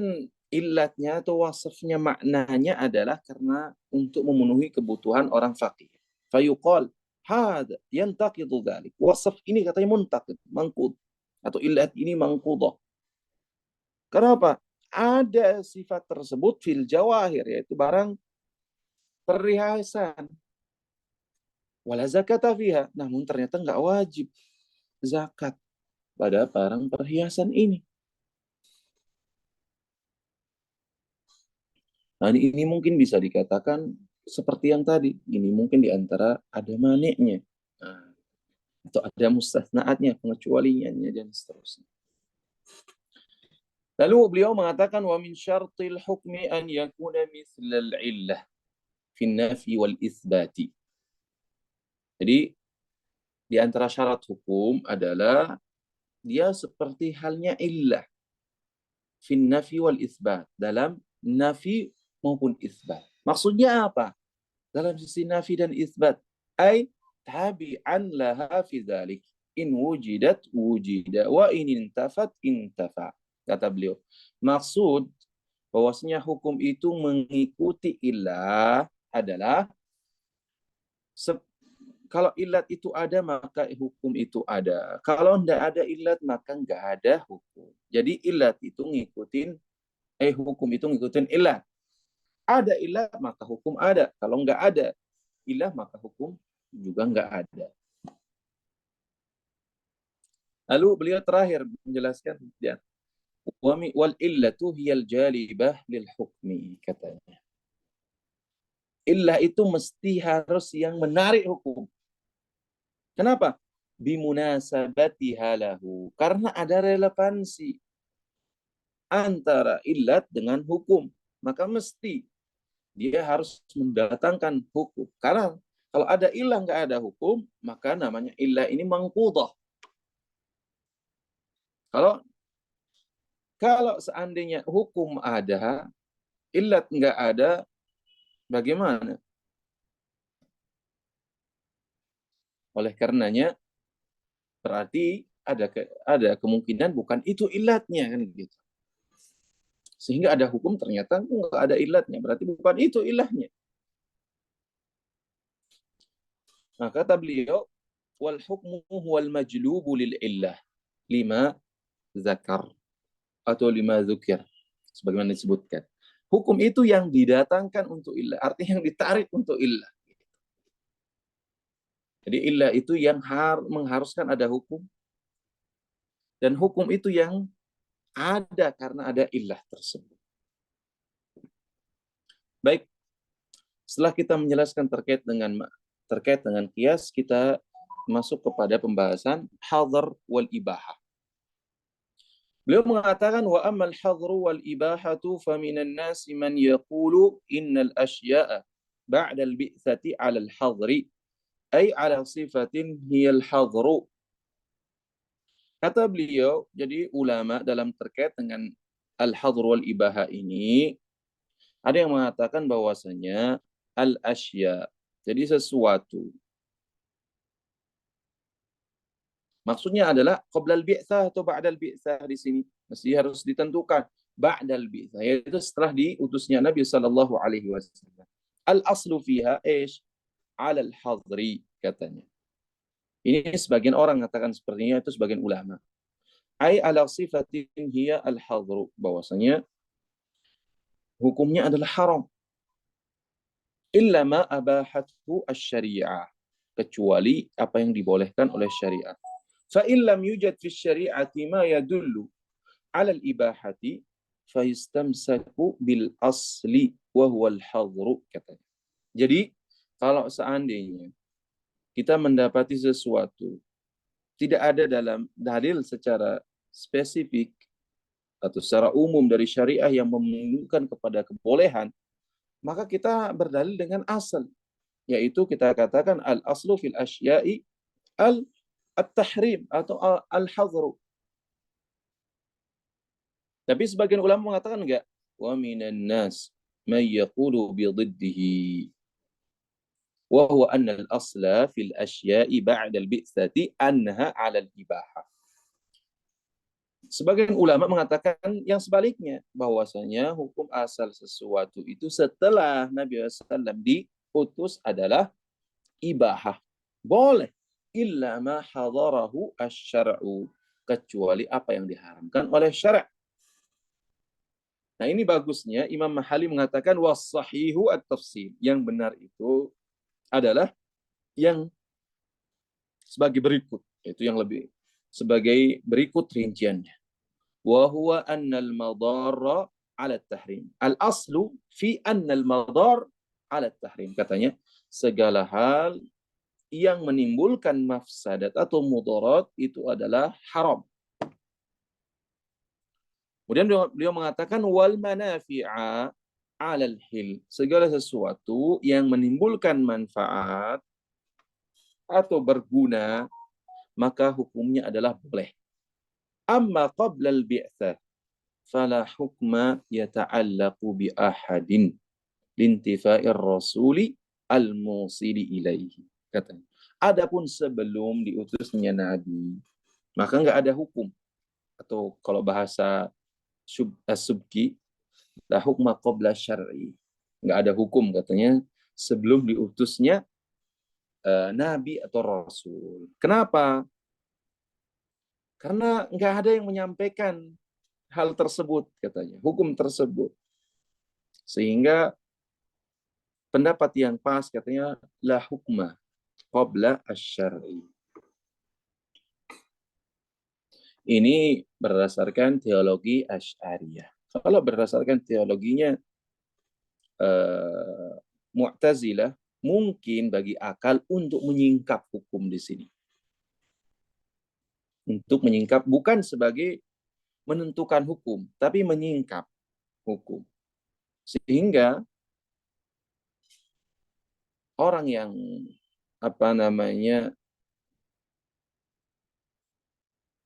illatnya atau wasafnya, maknanya adalah karena untuk memenuhi kebutuhan orang fakir. Fayuqal hada yantaqidu dzalik. Wasaf ini katanya muntaqid, mangqud, atau illat ini mangqudah. Kenapa? Ada sifat tersebut fil jawahir, yaitu barang perhiasan. Wala zakata fiha, namun ternyata enggak wajib zakat pada barang perhiasan ini. Nah, ini mungkin bisa dikatakan seperti yang tadi. Ini mungkin diantara ada maniknya. Nah, atau ada mustasnaatnya, pengecualiannya, dan seterusnya. Lalu beliau mengatakan, wa min syartil hukmi an yakuna mithlal illah fi nafi wal isbati. Jadi, di antara syarat hukum adalah dia seperti halnya illah fi nafi wal isbat, dalam nafi maupun isbat. Maksudnya apa? Dalam sisi nafi dan isbat, ay tabi'an laha fi dzalik, in wujidat wujida wa in intafat intafa. Kata beliau, maksud bahwasanya hukum itu mengikuti illah adalah kalau ilat itu ada maka hukum itu ada. Kalau tidak ada ilat maka nggak ada hukum. Jadi ilat itu hukum itu ngikutin ilat. Ada ilat maka hukum ada. Kalau nggak ada ilah maka hukum juga nggak ada. Lalu beliau terakhir menjelaskan, ya, wal illatu hiyal jalibah lil hukmi, katanya. Illah itu mesti harus yang menarik hukum. Kenapa? Bimunasabatiha lahu, karena ada relevansi antara illat dengan hukum. Maka mesti dia harus mendatangkan hukum. Karena kalau ada ilah nggak ada hukum, maka namanya ilah ini mangqudah. Kalau seandainya hukum ada, illat nggak ada, bagaimana? Oleh karenanya berarti ada kemungkinan bukan itu illatnya, kan gitu. Sehingga ada hukum ternyata nggak ada illatnya, berarti bukan itu ilahnya. Nah, kata beliau, wal hukmu huwal majlubu lil illah lima zakar atau lima zukir, sebagaimana disebutkan. Hukum itu yang didatangkan untuk illah, artinya yang ditarik untuk illah. Jadi illah itu yang mengharuskan ada hukum, dan hukum itu yang ada karena ada illah tersebut. Baik, setelah kita menjelaskan terkait dengan qiyas, kita masuk kepada pembahasan hadar wal ibahah. Beliau mengatakan, wa ammal hadru wal ibahatu faminan nasi man yaqulu innal asya'a ba'da al-bi'tsati 'ala al-hadri ay 'ala sifatin hiya al-hadru. Kata beliau, jadi ulama dalam terkait dengan al-hadru wal ibahah ini, ada yang mengatakan bahwasanya al-asya, jadi sesuatu. Maksudnya adalah qabla al-bi'tsah atau ba'da al-bi'tsah di sini. Mesti harus ditentukan ba'da al-bi'tsah, yaitu setelah diutusnya Nabi sallallahu alaihi wasallam. Al-aslu fiha ish 'ala al-hadri, katanya. Ini sebagian orang mengatakan sepertinya, itu sebagian ulama. Ai ala sifatin hiya al-hadru, bahwasanya hukumnya adalah haram. Illa ma abahathu asy-syari'ah, kecuali apa yang dibolehkan oleh syariat. Fa in lam yujad fi syari'ati ma yadullu 'ala al-ibahati fa yastamsaku bil asli wa huwa al-hadru, katanya. Jadi kalau seandainya kita mendapati sesuatu tidak ada dalam dalil secara spesifik atau secara umum dari syariah yang menunjukkan kepada kebolehan, maka kita berdalil dengan asal, yaitu kita katakan al-aslu fil asya'i al-tahrim atau al-hadru. Tapi sebagian ulama mengatakan enggak. Wa minan nas man yaqulu bi dhiddihi. Wa huwa anna al-asla fil asya'i ba'da al-bi'tsati anha 'ala al-ibahah. Sebagian ulama mengatakan yang sebaliknya, bahwasanya hukum asal sesuatu itu setelah Nabi SAW diutus adalah ibahah. Boleh. Illa ma hadarahu asy-syar'u. Kecuali apa yang diharamkan oleh syara'. Nah ini bagusnya Imam Mahali mengatakan was-sahihu at-tafsil. Yang benar itu adalah yang sebagai berikut. Itu yang lebih sebagai berikut rinciannya. Wa huwa anna al-madar 'ala at-tahrim. Al-aslu fi anna al-madar 'ala at-tahrim. Katanya segala hal yang menimbulkan mafsadat atau mudarat itu adalah haram. Kemudian beliau mengatakan wal manafi'a 'alal hil. Segala sesuatu yang menimbulkan manfaat atau berguna maka hukumnya adalah boleh. Amma qabla al-bi'tsah fala hukma yata'allaqu bi ahadin lintifa'ir rasuli al-musili ilaihi. Katanya. Adapun sebelum diutusnya Nabi, maka enggak ada hukum. Atau kalau bahasa subki, la hukma qabla syar'i. Enggak ada hukum katanya sebelum diutusnya Nabi atau Rasul. Kenapa? Karena enggak ada yang menyampaikan hal tersebut katanya, hukum tersebut. Sehingga pendapat yang pas katanya la hukma qabla asy-syar'i. Ini berdasarkan teologi Asy'ariyah. Kalau berdasarkan teologinya Mu'tazilah, mungkin bagi akal untuk menyingkap hukum di sini. Untuk menyingkap bukan sebagai menentukan hukum, tapi menyingkap hukum. Sehingga orang yang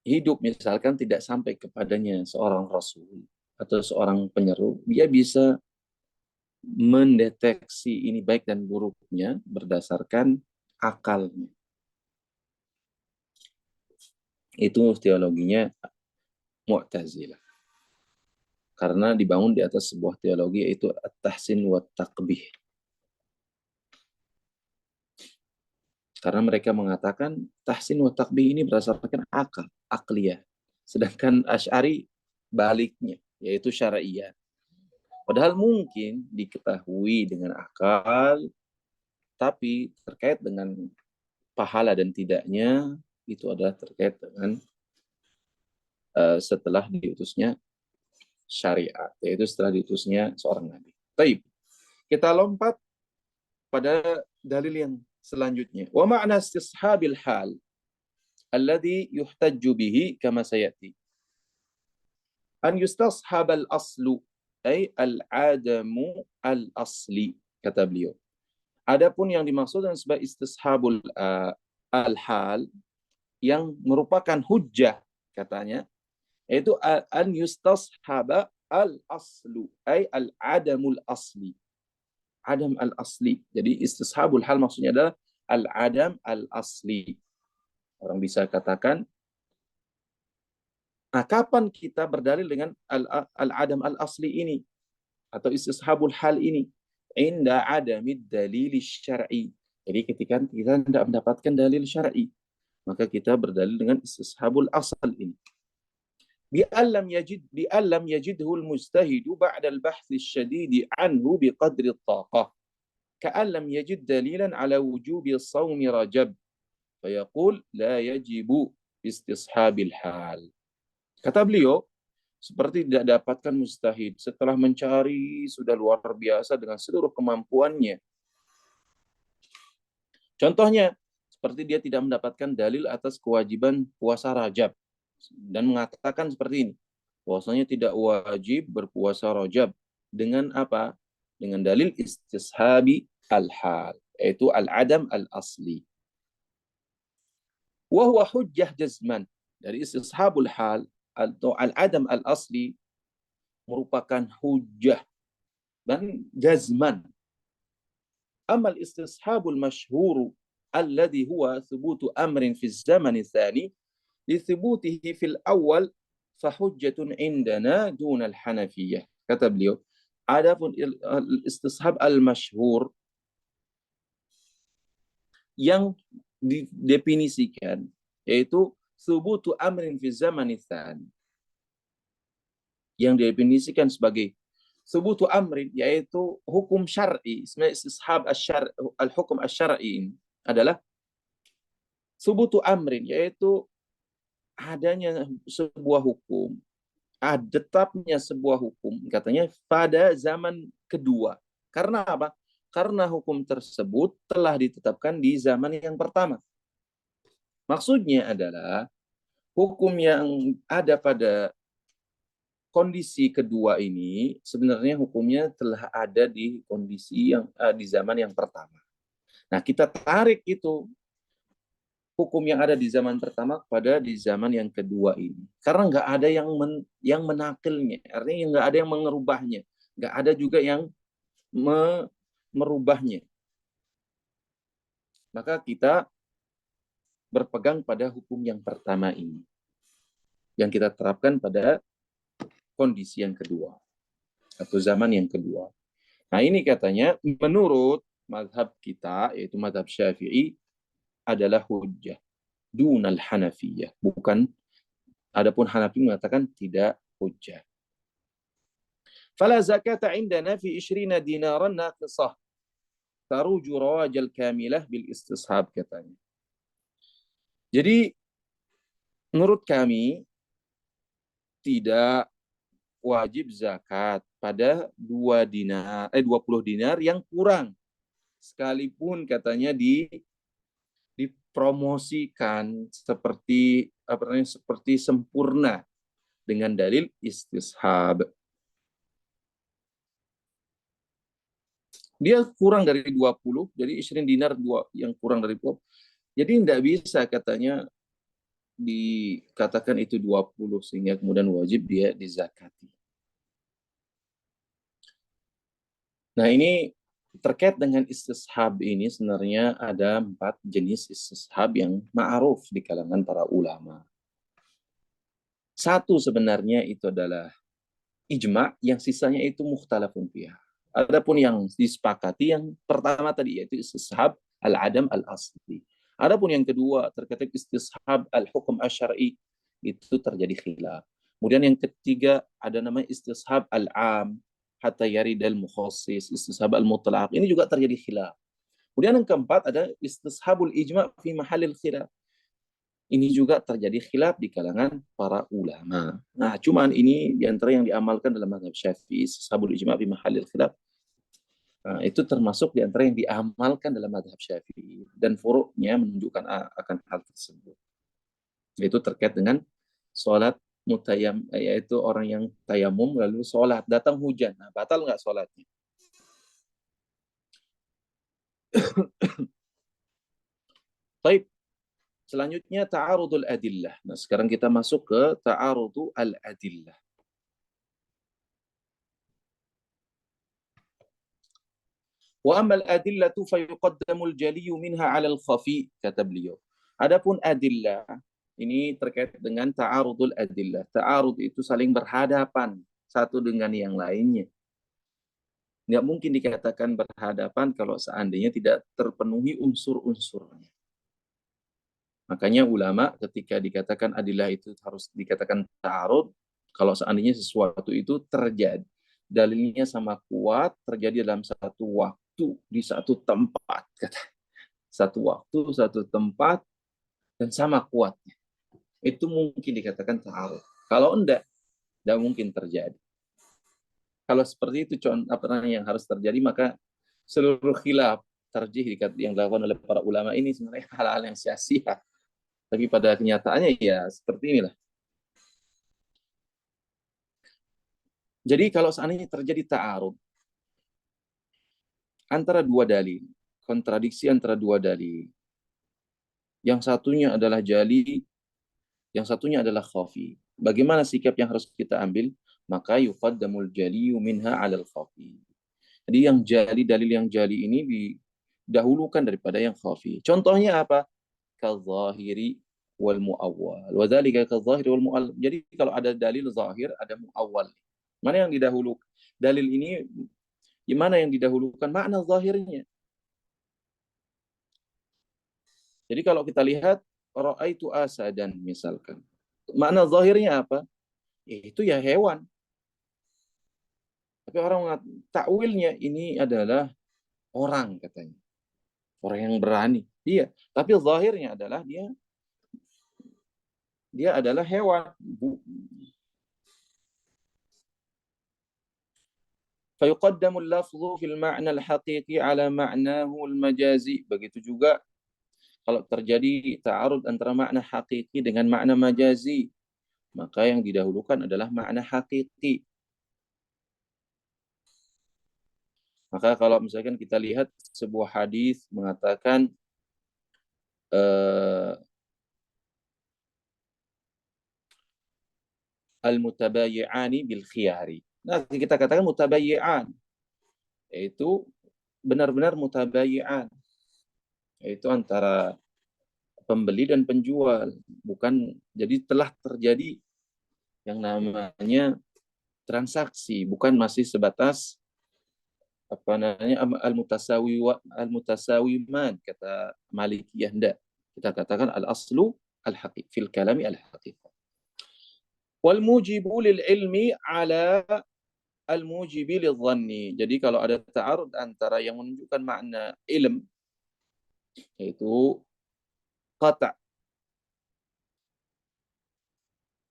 hidup misalkan tidak sampai kepadanya seorang rasul atau seorang penyeru, dia bisa mendeteksi ini baik dan buruknya berdasarkan akalnya. Itu teologinya Mu'tazilah. Karena dibangun di atas sebuah teologi yaitu at-tahsin wa taqbih. Karena mereka mengatakan tahsin wa taqbih ini berdasarkan akal, akliyah. Sedangkan Asy'ari baliknya, yaitu syar'iyah. Padahal mungkin diketahui dengan akal, tapi terkait dengan pahala dan tidaknya, itu adalah terkait dengan setelah diutusnya syariat, yaitu setelah diutusnya seorang nabi. Baik, kita lompat pada dalil yang selanjutnya. Wa ma'na istishabil hal alladhi yuhtajju bihi kama sayati. An yustashab al-aslu ay al-adamu al-asli, kata beliau. Adapun yang dimaksudkan sebagai istishabul al-hal yang merupakan hujjah katanya, yaitu an yustashaba al-aslu ay al-adamul asli. Adam al-asli. Jadi istishabul hal maksudnya adalah al-adam al-asli. Orang bisa katakan, nah kapan kita berdalil dengan al-adam al-asli ini? Atau istishabul hal ini? Inda adamid dalil syar'i. Jadi ketika kita tidak mendapatkan dalil syar'i, maka kita berdalil dengan istishabul asal ini. Bi'allam yajidhu al-mustahidu ba'da al-bahthi syadidi anhu biqadri at-taqah. Ka'an lam yajid dalilan ala wujubi shaumi Rajab. Fayaqul la yajibu istishabil hal. Kata beliau, seperti tidak dapatkan mustahid setelah mencari sudah luar biasa dengan seluruh kemampuannya. Contohnya, seperti dia tidak mendapatkan dalil atas kewajiban puasa Rajab dan mengatakan seperti ini, bahwasanya tidak wajib berpuasa Rajab dengan apa? Dengan dalil istishabi al-hal, yaitu al-adam al-asli. Wa huwa hujjah jazman. Dari istishabul hal atau al-adam al-asli merupakan hujjah dan jazman. Amal istishabul masyhur alladhi huwa thubutu amrin fi zaman tsani li thubutihi fil awal fahujjatun indana dun al-hanafiyah. Kata beliau, adapun istishab al-masyhur yang didefinisikan yaitu thubutu amrin fi zaman tsani, yang didefinisikan sebagai thubutu amrin yaitu hukum syar'i. Sebenarnya istishab al-hukum asy-syar'i ini adalah thubutu amrin, yaitu adanya sebuah hukum, tetapnya sebuah hukum katanya pada zaman kedua. Karena apa? Karena hukum tersebut telah ditetapkan di zaman yang pertama. Maksudnya adalah hukum yang ada pada kondisi kedua ini sebenarnya hukumnya telah ada di kondisi yang di zaman yang pertama. Nah, kita tarik itu hukum yang ada di zaman pertama pada di zaman yang kedua ini. Karena nggak ada yang menakilnya, artinya nggak ada yang mengerubahnya, nggak ada juga yang merubahnya. Maka kita berpegang pada hukum yang pertama ini, yang kita terapkan pada kondisi yang kedua atau zaman yang kedua. Nah, ini katanya menurut mazhab kita, yaitu mazhab Syafi'i, adalah hujjah dunal Hanafiyah. Bukan, adapun Hanafi mengatakan tidak hujjah. Fala zakata indana fi 20 dinaran naqisah taruju rawajal kamilah bil istishab, katanya. Jadi menurut kami tidak wajib zakat pada 20 dinar yang kurang, sekalipun katanya dipromosikan seperti seperti sempurna dengan dalil istishab. Dia kurang dari 20, jadi 20 dinar yang kurang dari 20. Jadi tidak bisa katanya dikatakan itu 20 sehingga kemudian wajib dia dizakati. Nah, ini terkait dengan istishab ini sebenarnya ada 4 jenis istishab yang ma'ruf di kalangan para ulama. Satu sebenarnya itu adalah ijma, yang sisanya itu mukhtalafun fiha. Adapun yang disepakati yang pertama tadi yaitu istishab al-adam al-asli. Adapun yang kedua terkait istishab al-hukum asy-syar'i, itu terjadi khilaf. Kemudian yang ketiga ada namanya istishab al-am hatta yaridal mukhassis, istishab al-mutlaq. Ini juga terjadi khilaf. Kemudian yang keempat ada istishabul ijma' fi mahallil khilaf. Ini juga terjadi khilaf di kalangan para ulama. Nah, cuman ini di antara yang diamalkan dalam mazhab Syafi'i, istishabul ijma' fi mahallil khilaf. Nah, itu termasuk di antara yang diamalkan dalam mazhab Syafi'i, dan furu'nya menunjukkan akan hal tersebut. Itu terkait dengan sholat mutayam, yaitu orang yang tayamum lalu sholat, datang hujan. Nah, batal nggak sholatnya? Baik, selanjutnya ta'arudul adillah. Nah, sekarang kita masuk ke ta'arudul adillah. Wa amal adillatu fayuqaddamul jaliyu minha 'alal khafi, kata beliau. Adapun adillah ini terkait dengan ta'arudul adillah. Ta'arud itu saling berhadapan satu dengan yang lainnya. Nggak mungkin dikatakan berhadapan kalau seandainya tidak terpenuhi unsur-unsurnya. Makanya ulama ketika dikatakan adillah itu harus dikatakan ta'arud kalau seandainya sesuatu itu terjadi, dalilnya sama kuat, terjadi dalam satu waktu, di satu tempat, kata. Satu waktu, satu tempat, dan sama kuatnya. Itu mungkin dikatakan ta'arud. Kalau enggak mungkin terjadi. Kalau seperti itu yang harus terjadi, maka seluruh khilaf tarjih yang dilakukan oleh para ulama ini sebenarnya hal-hal yang sia-sia. Tapi pada kenyataannya ya seperti inilah. Jadi kalau seandainya terjadi ta'arud antara dua dalil, kontradiksi antara dua dalil, yang satunya adalah jali, yang satunya adalah khafi. Bagaimana sikap yang harus kita ambil? Maka yuqaddamul jaliyu minha 'alal khafi. Jadi yang jali, dalil yang jali ini didahulukan daripada yang khafi. Contohnya apa? Kadzahiri wal muawwal. Wa dzalika kadzahiri wal muawwal. Jadi kalau ada dalil zahir, ada muawwal. Mana yang didahulukan? Dalil ini gimana yang didahulukan? Makna zahirnya. Jadi kalau kita lihat ra'aitu asadan misalkan. Makna zahirnya apa? Itu ya hewan. Tapi orang mengatakan takwilnya ini adalah orang katanya. Orang yang berani. Iya, tapi zahirnya adalah dia adalah hewan. فيقدم اللفظ في المعنى الحقيقي على معناه المجازي. Begitu juga kalau terjadi ta'arud antara makna hakiki dengan makna majazi, maka yang didahulukan adalah makna hakiki. Maka kalau misalkan kita lihat sebuah hadis mengatakan al-mutabayyi'ani bil khiyari. Nah, kita katakan mutabayyi'an, yaitu benar-benar mutabayyi'an, yaitu antara pembeli dan penjual, bukan jadi telah terjadi yang namanya transaksi, bukan masih sebatas apa namanya al-mutasawiman kata Malikiyah. Enggak, kita katakan al-aslu al-haqiq fil kalami al-haqiq. Wal mujibu lil ilmi ala al-mujibi lil dhanni. Jadi kalau ada ta'arud antara yang menunjukkan makna ilm, yaitu qata',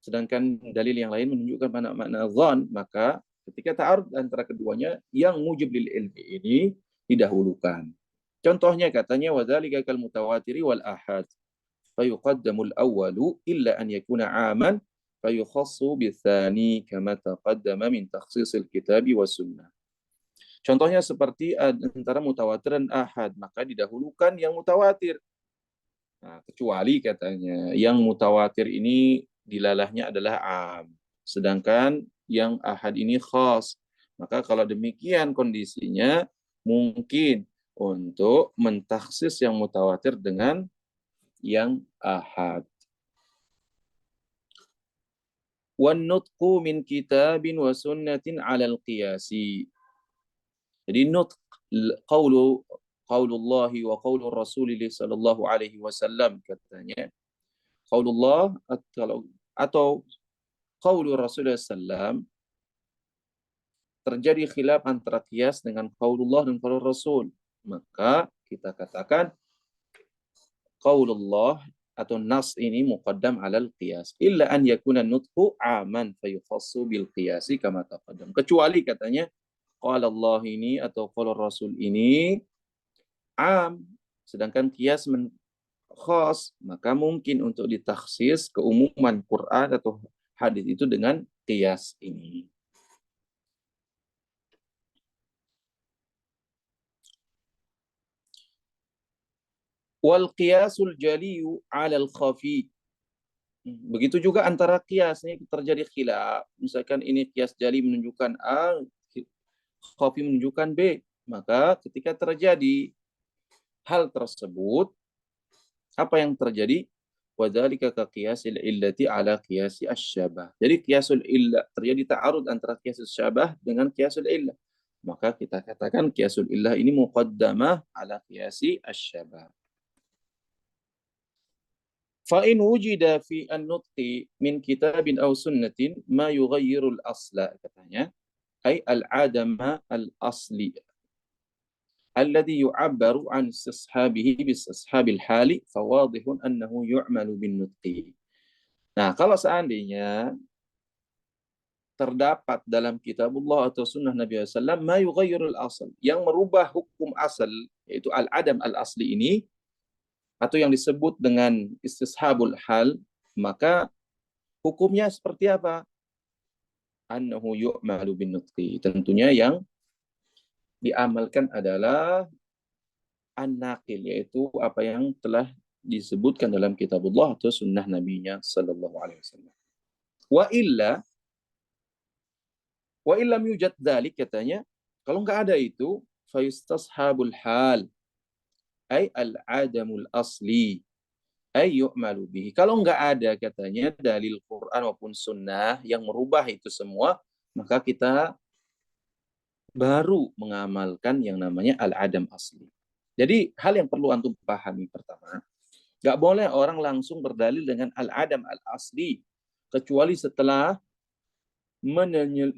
sedangkan dalil yang lain menunjukkan makna dhan, maka ketika ta'arud antara keduanya, yang mujib lil ilmi ini didahulukan. Contohnya katanya wadzalika kal mutawatiri wal ahad. Fayuqaddamul awwalu illa an yakuna 'aman fayukhassu bitsani kama taqaddama min takhsisil kitabi was sunnah. Contohnya seperti antara mutawatir dan ahad, maka didahulukan yang mutawatir. Nah, kecuali katanya yang mutawatir ini dilalahnya adalah am, sedangkan yang ahad ini khas. Maka kalau demikian kondisinya mungkin untuk mentaksis yang mutawatir dengan yang ahad. Wan nutqu min kitabin wa sunnatin 'alal qiyasi. Jadi nutq qaulullah wa qaulur rasulillah sallallahu alaihi wasallam katanya. Qaulullah atau qaulur rasulullah sallam, terjadi khilaf antara qiyas dengan qaulullah dan qaulur rasul. Maka kita katakan qaulullah atau nas ini muqaddam alal qiyas illa an yakuna nutqu aman fayukhassu bil qiyasi kama taqaddam. Kecuali katanya qala Allah ini atau qala Rasul ini am, sedangkan qiyas khas, maka mungkin untuk ditakhsis keumuman Quran atau hadis itu dengan qiyas ini. Wal qiyasul jaliyu 'alal khafi. Begitu juga antara qiyas ini terjadi khilaf. Misalkan ini qiyas jali menunjukkan A, khafi menunjukkan B. Maka ketika terjadi hal tersebut, apa yang terjadi? Wadzalika ka qiyasil illati 'ala qiyasi asy-syabah. Jadi qiyasul illah, terjadi ta'arud antara qiyasul syabah dengan qiyasul illah. Maka kita katakan qiyasul illah ini muqaddamah 'ala qiyasi asy-syabah. فإن وجد في النطق من كتاب أو سنة ما يغير الأصل katanya, أي العدم الأصلي الذي يعبر عن استصحابه باستصحاب الحال فواضح أنه يعمل بالنطق. Nah, kalau seandainya terdapat dalam kitabullah atau sunnah Nabi SAW ma yughayyirul asal, yang merubah hukum asal, yaitu al-adam al-asli ini, atau yang disebut dengan istishabul hal, maka hukumnya seperti apa? Annahu yu'malu bin nutqi. Tentunya yang diamalkan adalah an-naqil, yaitu apa yang telah disebutkan dalam kitabullah atau sunnah nabinya sallallahu alaihi wasallam. Wa illam yujad dzalik, katanya, kalau enggak ada itu, fayustashabul hal, ay al-adamul asli, ay yu'malu bihi. Kalau enggak ada, katanya, dalil Quran maupun sunnah yang merubah itu semua, maka kita baru mengamalkan yang namanya al-adam asli. Jadi hal yang perlu antum pahami pertama, enggak boleh orang langsung berdalil dengan al-adam al-asli, kecuali setelah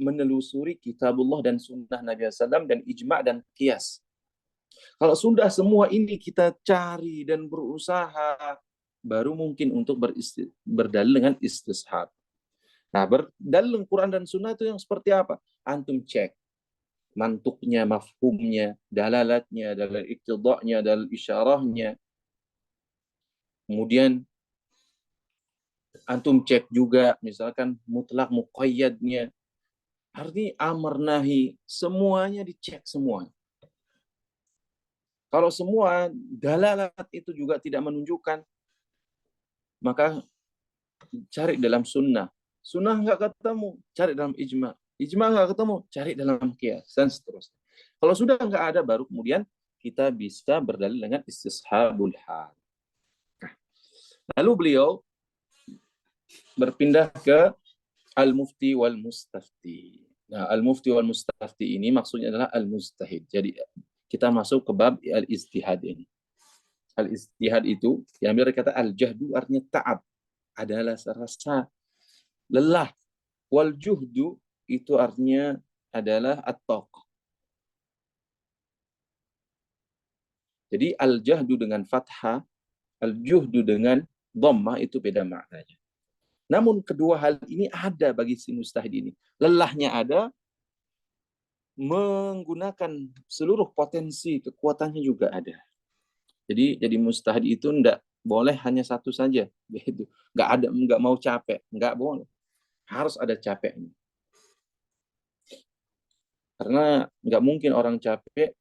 menelusuri kitabullah dan sunnah Nabi SAW dan ijma' dan qiyas. Kalau sudah semua ini kita cari dan berusaha, baru mungkin untuk berdalil dengan istishab. Nah, berdalil Quran dan sunnah itu yang seperti apa? Antum cek mantuknya, mafhumnya, dalalatnya, dalil iktidaknya, dalil isyarahnya. Kemudian antum cek juga misalkan mutlak muqayyadnya. Artinya amar nahi, semuanya dicek semua. Kalau semua dalalat itu juga tidak menunjukkan, maka cari dalam sunnah. Sunnah nggak ketemu, cari dalam ijma. Ijma nggak ketemu, cari dalam qiyas, dan seterusnya. Kalau sudah nggak ada, baru kemudian kita bisa berdalil dengan istishabul hal. Lalu beliau berpindah ke al-mufti wal mustafti. Nah, al-mufti wal mustafti ini maksudnya adalah al-mujtahid. Jadi kita masuk ke bab al-istihad ini. Al-istihad itu diambil dari kata al-jahdu, artinya ta'ab, adalah rasa lelah. Wal juhdu itu artinya adalah at-taq. Jadi al-jahdu dengan fathah, al-juhdu dengan dhammah itu beda maknanya. Namun kedua hal ini ada bagi si mustahid ini. Lelahnya ada, menggunakan seluruh potensi kekuatannya juga ada. Jadi mustahid itu enggak boleh hanya satu saja, begitu. Enggak mau capek, enggak boleh. Harus ada capeknya. Karena enggak mungkin orang capek.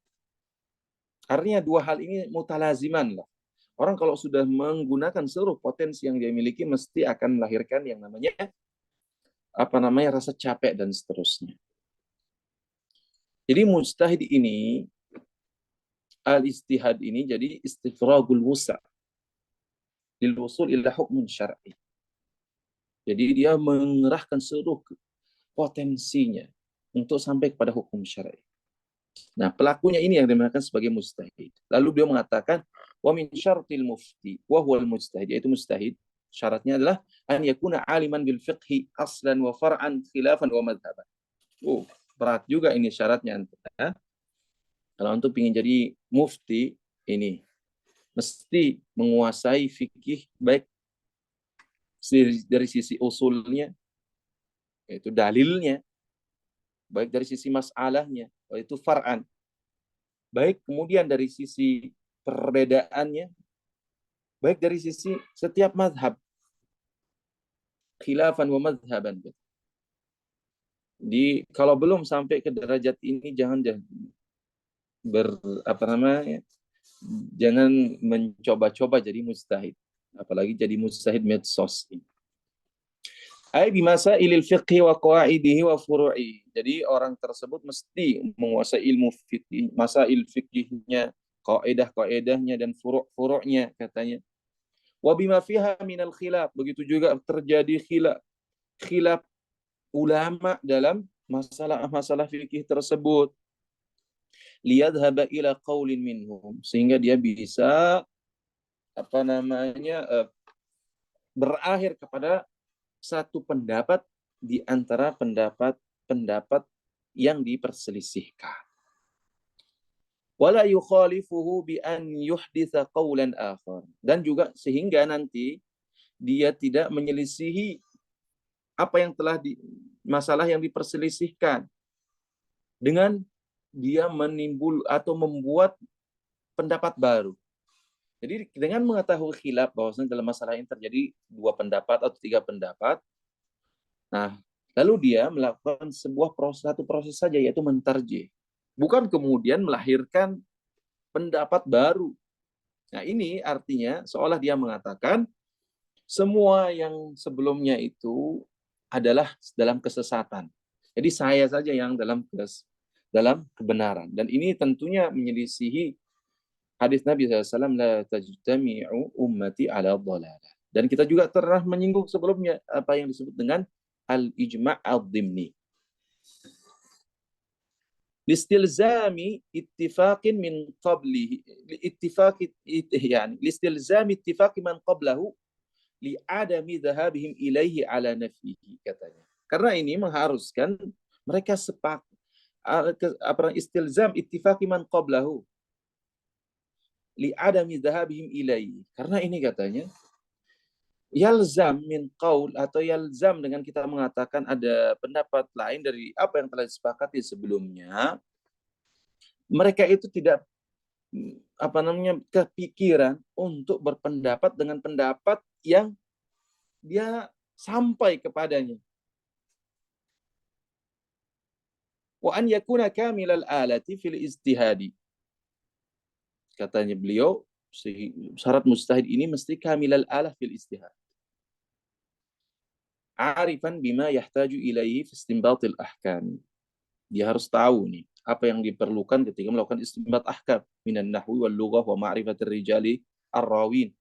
Artinya dua hal ini mutalaziman lah. Orang kalau sudah menggunakan seluruh potensi yang dia miliki, mesti akan melahirkan yang namanya rasa capek dan seterusnya. Jadi mujtahid ini, al-istihad ini jadi istifragul wusa' lil wusul ila hukmun syar'i. Jadi dia mengerahkan seluruh potensinya untuk sampai kepada hukum syar'i. Nah, pelakunya ini yang dinamakan sebagai mujtahid. Lalu beliau mengatakan, wa min syartil mufti wa huwal mujtahid, yaitu mujtahid, syaratnya adalah an yakuna aliman bil fiqhi aslan wa far'an khilafan wa madhaban. Berat juga ini syaratnya. Kalau untuk ingin jadi mufti, ini mesti menguasai fikih baik dari sisi usulnya, yaitu dalilnya, baik dari sisi masalahnya, yaitu far'an, baik kemudian dari sisi perbedaannya, baik dari sisi setiap mazhab, khilafan wa madhaban. Jadi kalau belum sampai ke derajat ini, jangan jangan mencoba-coba jadi mujtahid, apalagi jadi mujtahid medsos ini. Ai bimasailil fiqhi wa qawaidihi wa furu'i. Jadi orang tersebut mesti menguasai ilmu fikih, masail fikihnya, kaidah-kaidahnya dan furu'-furu'nya, katanya. Wa bima fiha minal khilaf, begitu juga terjadi khilaf ulama dalam masalah-masalah fikih tersebut. Liyadhhaba ila qaulin minhum, sehingga dia bisa berakhir kepada satu pendapat di antara pendapat yang diperselisihkan. Wala yukhalifuhu bi an yuhditsa qaulan akhar, dan juga sehingga nanti dia tidak menyelisihi apa yang telah masalah yang diperselisihkan dengan dia menimbul atau membuat pendapat baru. Jadi dengan mengetahui khilaf bahwasanya dalam masalah ini terjadi 2 pendapat atau 3 pendapat, nah lalu dia melakukan satu proses saja yaitu mentarjih, bukan kemudian melahirkan pendapat baru. Nah ini artinya seolah dia mengatakan semua yang sebelumnya itu adalah dalam kesesatan. Jadi saya saja yang dalam kebenaran. Dan ini tentunya menyelisihi hadis Nabi SAW, la tajtami'u ummati ala dhalalah. Dan kita juga pernah menyinggung sebelumnya apa yang disebut dengan al-ijma' al-dhimni. Listilzami ittifaqin min qablihi, listilzami ittifaqi man qablahu li'adami dhahabihim ilaihi ala nafihi, katanya. Karena ini mengharuskan mereka sepakat istilzam ittifaqi man qablahu li'adami dhahabihim ilaihi. Karena ini katanya yalzam min qaul, atau yalzam dengan kita mengatakan ada pendapat lain dari apa yang telah disepakati sebelumnya, mereka itu tidak kepikiran untuk berpendapat dengan pendapat yang dia sampai kepadanya. Wa an yakuna kamilal alati fil ijtihadi. Katanya beliau, syarat mujtahid ini mesti kamilal alah fil ijtihad. Arifan bima yahtaju ilaihi fi istinbatil ahkam. Dia harus tahu nih apa yang diperlukan ketika melakukan istinbat ahkam minan nahwi wal lughah wa ma'rifatir rijali ar-rawin.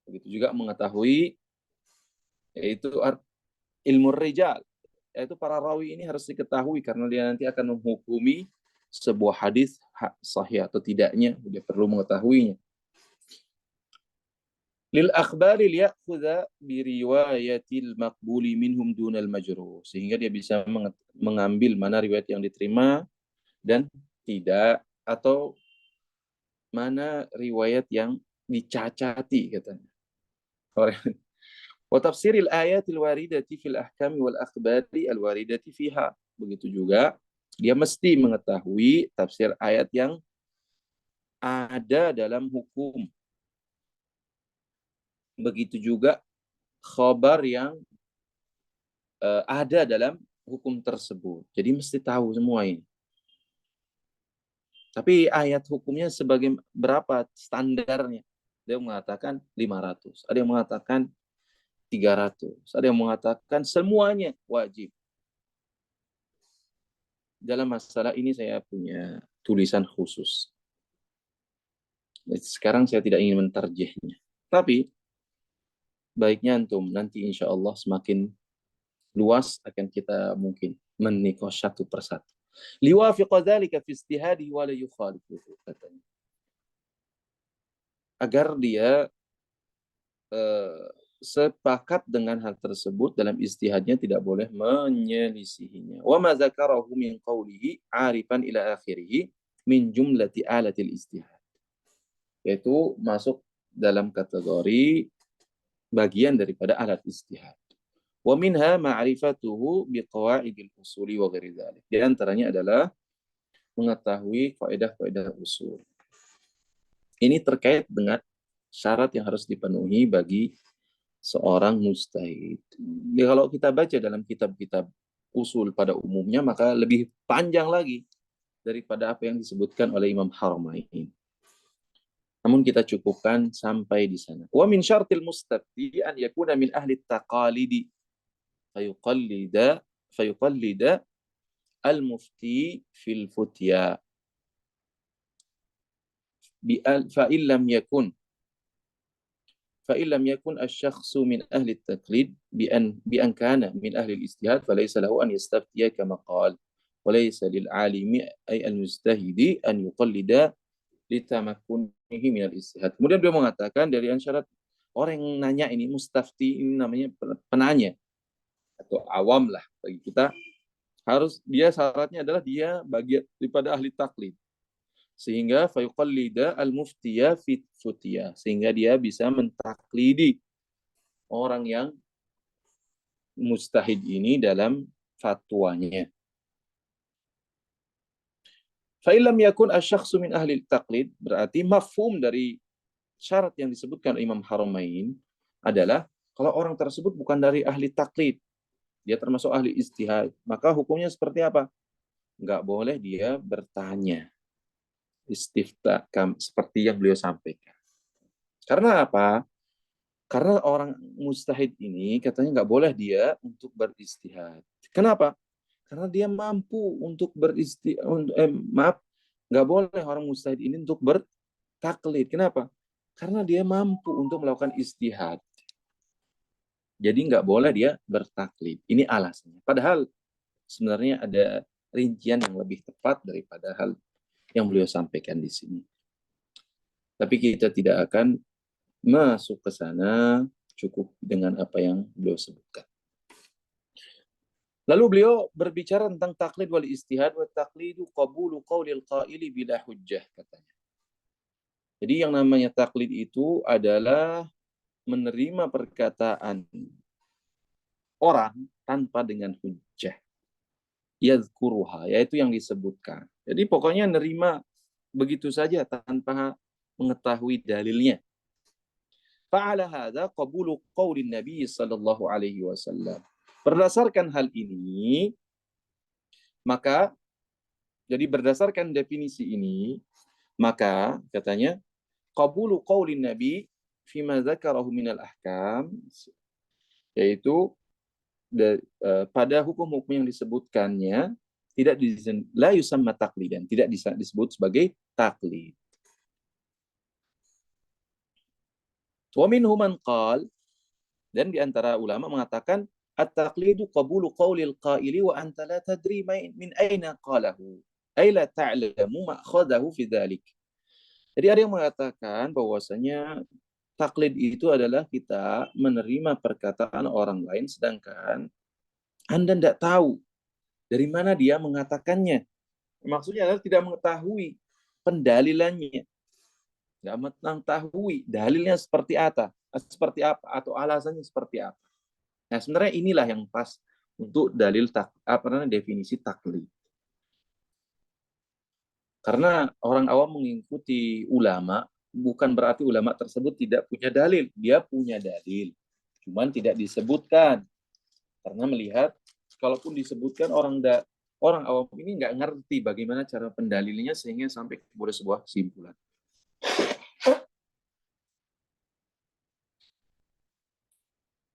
Begitu juga mengetahui yaitu ilmu rijal, yaitu para rawi ini harus diketahui karena dia nanti akan menghukumi sebuah hadis sahih atau tidaknya, dia perlu mengetahuinya. Lil akhbari liya'khudha bi riwayatil maqbuli minhum dunal majruh, sehingga dia bisa mengambil mana riwayat yang diterima dan tidak, atau mana riwayat yang dicacati, katanya. Wa tafsiril ayatil waridati fil ahkami wal akhbari al waridati fiha. Begitu juga dia mesti mengetahui tafsir ayat yang ada dalam hukum. Begitu juga khabar yang ada dalam hukum tersebut. Jadi mesti tahu semua ini. Tapi ayat hukumnya sebagai berapa standarnya? Dia mengatakan 500. Ada yang mengatakan 300. Ada yang mengatakan semuanya wajib. Dalam masalah ini saya punya tulisan khusus. Sekarang saya tidak ingin mentarjihnya. Tapi baiknya antum nanti insya Allah semakin luas akan kita mungkin menikos satu persatu. Liwafiqa dzalika fi ijtihadihi wa la yukhalifuhu, katanya. Agar dia sepakat dengan hal tersebut dalam ijtihadnya, tidak boleh menyelisihinya. Wa ma dzakarahu min qawlihi arifan ila akhirih min jumlati alatil ijtihad. Yaitu masuk dalam kategori bagian daripada alat ijtihad. Wa minha ma'rifatuhu biqawaidil usuli wa ghairi dzalik. Di antaranya adalah mengetahui kaidah-kaidah usul. Ini terkait dengan syarat yang harus dipenuhi bagi seorang mujtahid. Ya, kalau kita baca dalam kitab-kitab usul pada umumnya, maka lebih panjang lagi daripada apa yang disebutkan oleh Imam Haramain. Namun kita cukupkan sampai di sana. Wa min syartil mustafti an yakuna min ahli taqalidi fayuqallida al-mufti fil futya. Fa'in lam yakun asy-syakhsu min ahli at-taqlid bi an kana min ahli al-ijtihad falaysa lahu an yastaftiya kama qala wa laysa lil alimi ay al-mujtahidi an yuqallida litamakkunihi min al-ijtihad. Kemudian dia mengatakan dari syarat orang yang nanya ini, mustafti ini namanya penanya atau awam lah bagi kita, harus dia syaratnya adalah dia bagian daripada ahli taklid, sehingga fayuqallida al-muftiya fit futiyah, sehingga dia bisa mentaklidi orang yang mujtahid ini dalam fatwanya. Fa'ilam yakun asyakhsu min ahli taqlid, berarti mafhum dari syarat yang disebutkan Imam Haramain adalah kalau orang tersebut bukan dari ahli taklid, dia termasuk ahli ijtihad, maka hukumnya seperti apa? Nggak boleh dia bertanya istifta seperti yang beliau sampaikan. Karena apa? Karena orang mustahid ini katanya nggak boleh dia untuk beristihad. Kenapa? Karena dia mampu untuk maaf, nggak boleh orang mustahid ini untuk bertaklid. Kenapa? Karena dia mampu untuk melakukan istihad. Jadi nggak boleh dia bertaklid. Ini alasannya. Padahal sebenarnya ada rincian yang lebih tepat daripada hal yang beliau sampaikan di sini. Tapi kita tidak akan masuk ke sana, cukup dengan apa yang beliau sebutkan. Lalu beliau berbicara tentang taklid wal istihad wa taqlidu qabulu qaulil qaili bila hujjah, katanya. Jadi yang namanya taklid itu adalah menerima perkataan orang tanpa dengan hujjah. Yadhkuruha, yaitu yang disebutkan. Jadi pokoknya nerima begitu saja tanpa mengetahui dalilnya. Fa'ala hadza qabulu qaulin Nabi sallallahu alaihi wasallam. Berdasarkan hal ini, maka jadi berdasarkan definisi ini, maka katanya qabulu qaulin Nabi fima dzakarahu minal ahkam, yaitu pada hukum-hukum yang disebutkannya tidak la yusamma taqlidan, tidak disebut sebagai taklid. Wa minhum man qala, dan di antara ulama mengatakan at-taqlidu qabulu qaulil qaili wa anta la tadri min aina qalahu ay la ta'lamu ma'khadahu fi dzalik. Jadi ada yang mengatakan bahwasanya taklid itu adalah kita menerima perkataan orang lain sedangkan Anda tidak tahu dari mana dia mengatakannya. Maksudnya adalah tidak mengetahui pendalilannya, tidak mengetahui dalilnya seperti apa, atau alasannya seperti apa. Nah, sebenarnya inilah yang pas untuk dalil definisi taklid. Karena orang awam mengikuti ulama bukan berarti ulama tersebut tidak punya dalil. Dia punya dalil, cuman tidak disebutkan. Karena melihat kalaupun disebutkan orang awam ini nggak ngerti bagaimana cara pendalilnya sehingga sampai kepada sebuah kesimpulan.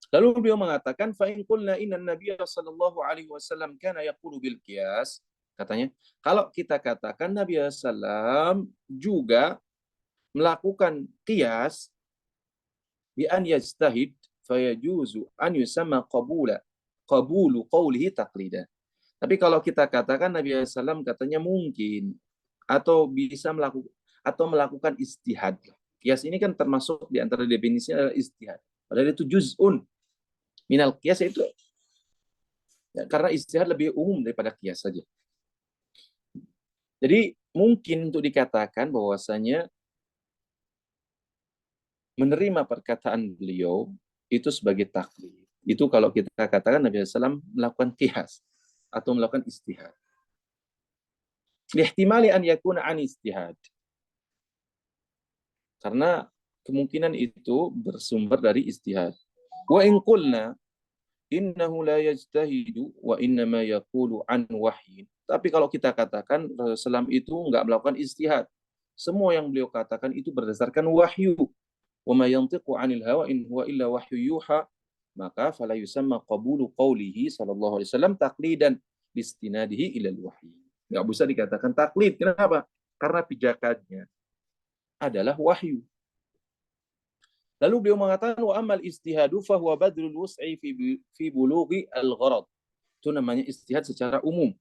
Lalu beliau mengatakan, fa in qulna inna Nabiy sallallahu alaihi wasallam kana yaqulu bil qiyas, katanya, kalau kita katakan Nabi sallam juga melakukan qiyas bi an yajtahid fayajuzu an yusamma qabulu qawlihi taqlida. Tapi kalau kita katakan Nabi sallam katanya mungkin atau bisa melakukan istihad. Qiyas ini kan termasuk di antara definisinya adalah istihad. Padahal itu juz'un minal qiyas, itu ya, karena istihad lebih umum daripada qiyas saja. Jadi mungkin untuk dikatakan bahwasanya menerima perkataan beliau itu sebagai taklid. Itu kalau kita katakan Nabi SAW melakukan qiyas atau melakukan istihad. Lihtimali an yakuna an istihad. Karena kemungkinan itu bersumber dari istihad. Wa in qulna innahu la yajtahidu wa innama yaqulu an wahyin. Tapi kalau kita katakan Rasulullah itu enggak melakukan istihad. Semua yang beliau katakan itu berdasarkan wahyu. Wa ma yantiqu 'anil hawa in huwa illa wahyu yuha. Maka fala yusamma qabulu qawlihi sallallahu alaihi wasallam taqlidan bistinadihi ila al-wahyi. Enggak bisa dikatakan taklid. Kenapa? Karena pijakannya adalah wahyu. Lalu beliau mengatakan wa amal istihadu fa huwa badlul wus'i fi bulughi al-gharad. Itu namanya istihad secara umum.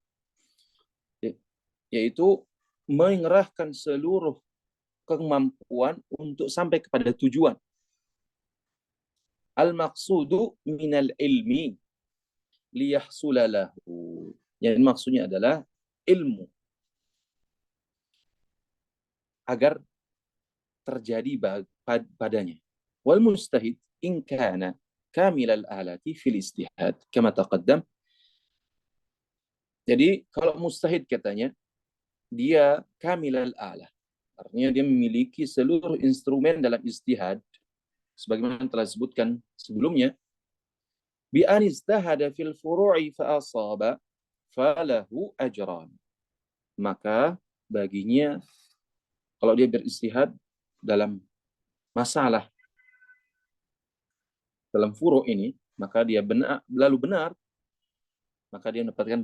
Yaitu mengerahkan seluruh kemampuan untuk sampai kepada tujuan. Al-maqsudu minal ilmi liyahsula lahu. Yang maksudnya adalah ilmu agar terjadi padanya. Wal mustahid in kana kamil al-alati fil istihad kama taqaddam Jadi kalau mustahid katanya, dia kamilal alah. Artinya dia memiliki seluruh instrumen dalam ijtihad, sebagaimana telah disebutkan sebelumnya, bi an istahada fil furu'i fa asaba falahu ajran. Maka baginya kalau dia beristihad dalam masalah dalam furu' ini, maka dia benar lalu benar, maka dia mendapatkan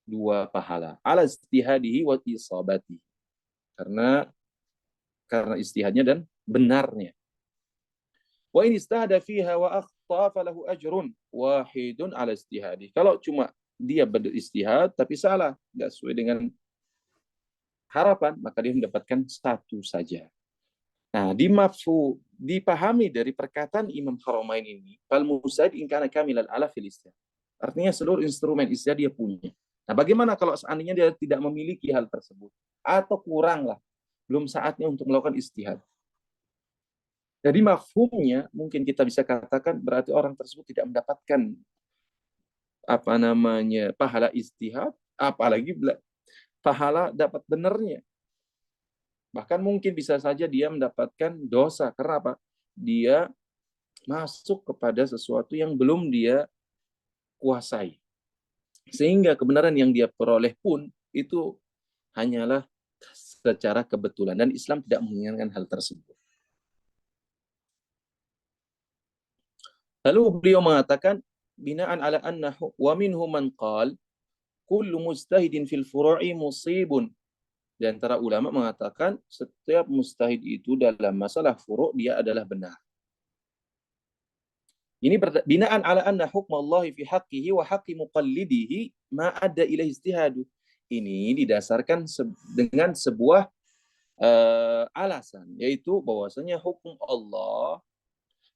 dua pahala. Ala istihadihi wa isabati. Karena istihadnya dan benarnya. Wa in istahada fiha wa akhta falahu ajrun wahidun ala istihadi. Kalau cuma dia beristihad tapi salah, enggak sesuai dengan harapan, maka dia mendapatkan satu saja. Nah, dipahami dari perkataan Imam Haramain ini, fal mustahid in kana kamilan ala fil istihad. Artinya seluruh instrumen istihad dia punya. Nah, bagaimana kalau seandainya dia tidak memiliki hal tersebut atau kuranglah, belum saatnya untuk melakukan istihad. Jadi mafhumnya mungkin kita bisa katakan berarti orang tersebut tidak mendapatkan pahala istihad, apalagi pahala dapat benernya. Bahkan mungkin bisa saja dia mendapatkan dosa. Karena apa? Dia masuk kepada sesuatu yang belum dia kuasai. Sehingga kebenaran yang dia peroleh pun itu hanyalah secara kebetulan. Dan Islam tidak menginginkan hal tersebut. Lalu beliau mengatakan, binaan ala annahu wa minhum man qal kullu mustahidin fil furu'i musibun. Di antara ulama mengatakan setiap mustahid itu dalam masalah furu' dia adalah benar. Ini binaan ala anna hukmallahi fi haqqihi wa haqqi muqallidihi ma adda ilaihi ijtihadu. Ini didasarkan dengan sebuah alasan, yaitu bahwasanya hukum Allah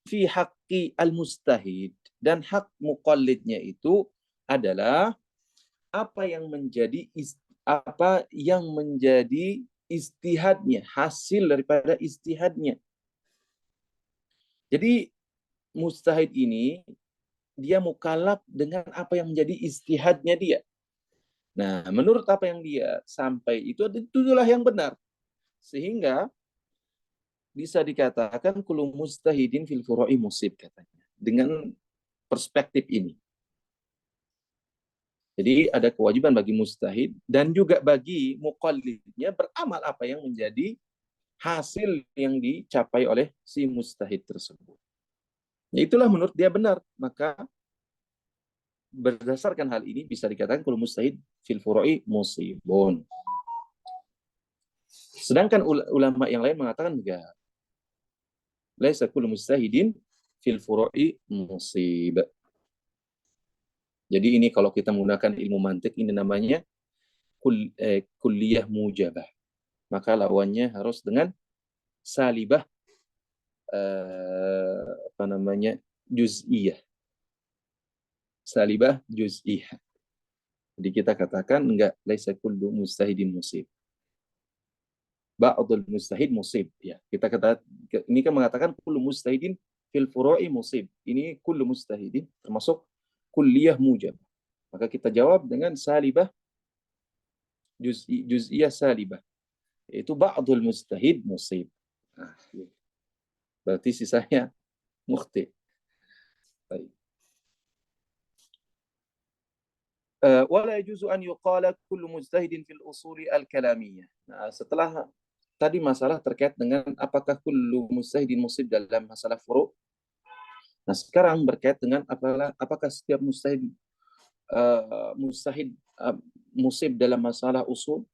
fi haqqi al-mustahid, dan hak muqallidnya itu adalah apa yang menjadi istihadnya, hasil daripada istihadnya. Jadi mustahid ini dia mukallaf dengan apa yang menjadi istihadnya dia. Nah, menurut apa yang dia sampai itulah yang benar. Sehingga bisa dikatakan kullu mustahidin fil furu'i musib katanya. Dengan perspektif ini. Jadi ada kewajiban bagi mustahid dan juga bagi muqallidnya beramal apa yang menjadi hasil yang dicapai oleh si mustahid tersebut. Ya itulah menurut dia benar. Maka berdasarkan hal ini bisa dikatakan kullu mustahid fil furu'i musibun. Sedangkan ulama yang lain mengatakan enggak. Laisa kullu mustahidin fil furu'i musib. Jadi ini kalau kita menggunakan ilmu mantik ini namanya kulliyah mujabah. Maka lawannya harus dengan salibah juz'iyah. Salibah juz'iyah. Jadi kita katakan enggak laisa kullu mustahidin musib. Ba'dul mustahid musib, ya. Kita kata ini kan mengatakan kullu mustahidin fil furu'i musib. Ini kullu mustahidin termasuk kulliyah mujab. Maka kita jawab dengan salibah juz'iyah salibah. Itu ba'dul mustahid musib. Nah, berarti sisanya mukhti. Baik. Wala yajuzu an yuqala kullu mujtahidin fil usuli al-kalamiyah. Nah, setelah tadi masalah terkait dengan apakah kullu mujtahidin musib dalam masalah furu'. Nah, sekarang berkait dengan apakah setiap mujtahid musib dalam masalah usul.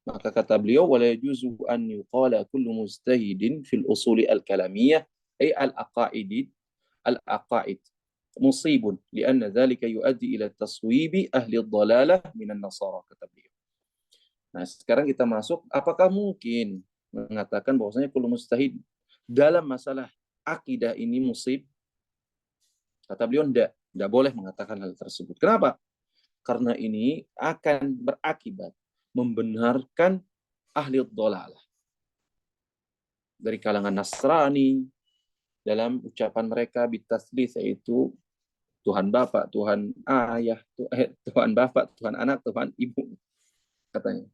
Maka kata beliau wala yajuzu an yuqala kullu mujtahidin fil usuli al-kalamiyah ay al-aqaid musibun lianna dhalika yuaddi ila taswibi ahli dhalalah minan nasara, kata beliau. Nah, sekarang kita masuk, apakah mungkin mengatakan bahwasanya kullu mustahid dalam masalah akidah ini musib? Kata beliau enggak boleh mengatakan hal tersebut. Kenapa? Karena ini akan berakibat membenarkan ahli dhalalah dari kalangan Nasrani dalam ucapan mereka bitaslis, yaitu Tuhan Bapak, Tuhan Ayah, Tuhan Bapak, Tuhan Anak, Tuhan Ibu, katanya.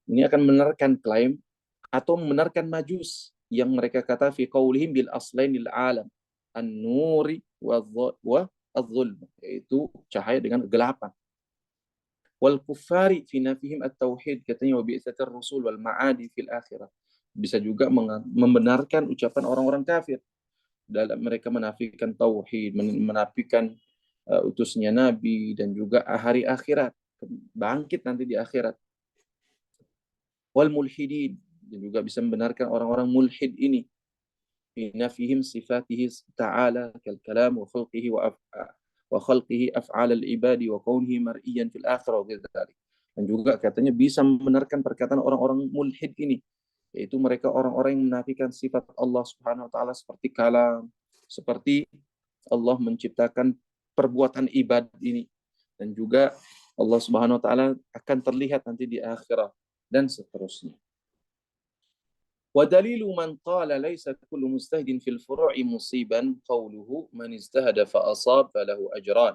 Ini akan membenarkan klaim atau membenarkan Majus yang mereka kata fi qaulihim bil aslainil alam an-nuri wa adh-dhulm, yaitu cahaya dengan kegelapan. Wal kuffari fi nafihim at-tauhid, katanya wa bi'tsatir rusul wal ma'adi fil akhirah. Bisa juga membenarkan ucapan orang-orang kafir dalam mereka menafikan tauhid, menafikan utusnya nabi dan juga hari akhirat, bangkit nanti di akhirat. Wal mulhidin, dan juga bisa membenarkan orang-orang mulhid ini fi nafihim sifatihi ta'ala kal kalam wa khalqihi wa khalqihi af'al al-ibadi wa kaunihi mar'iyan fil akhirah wa dzalik. Dan juga katanya bisa membenarkan perkataan orang-orang mulhid ini, yaitu mereka orang-orang yang menafikan sifat Allah Subhanahu wa taala seperti kalam, seperti Allah menciptakan perbuatan ibad ini, dan juga Allah Subhanahu wa taala akan terlihat nanti di akhirat dan seterusnya. ودليل من قال ليس كل مجتهد في الفروع مصيبا قوله من اجتهد فأصاب فله أجران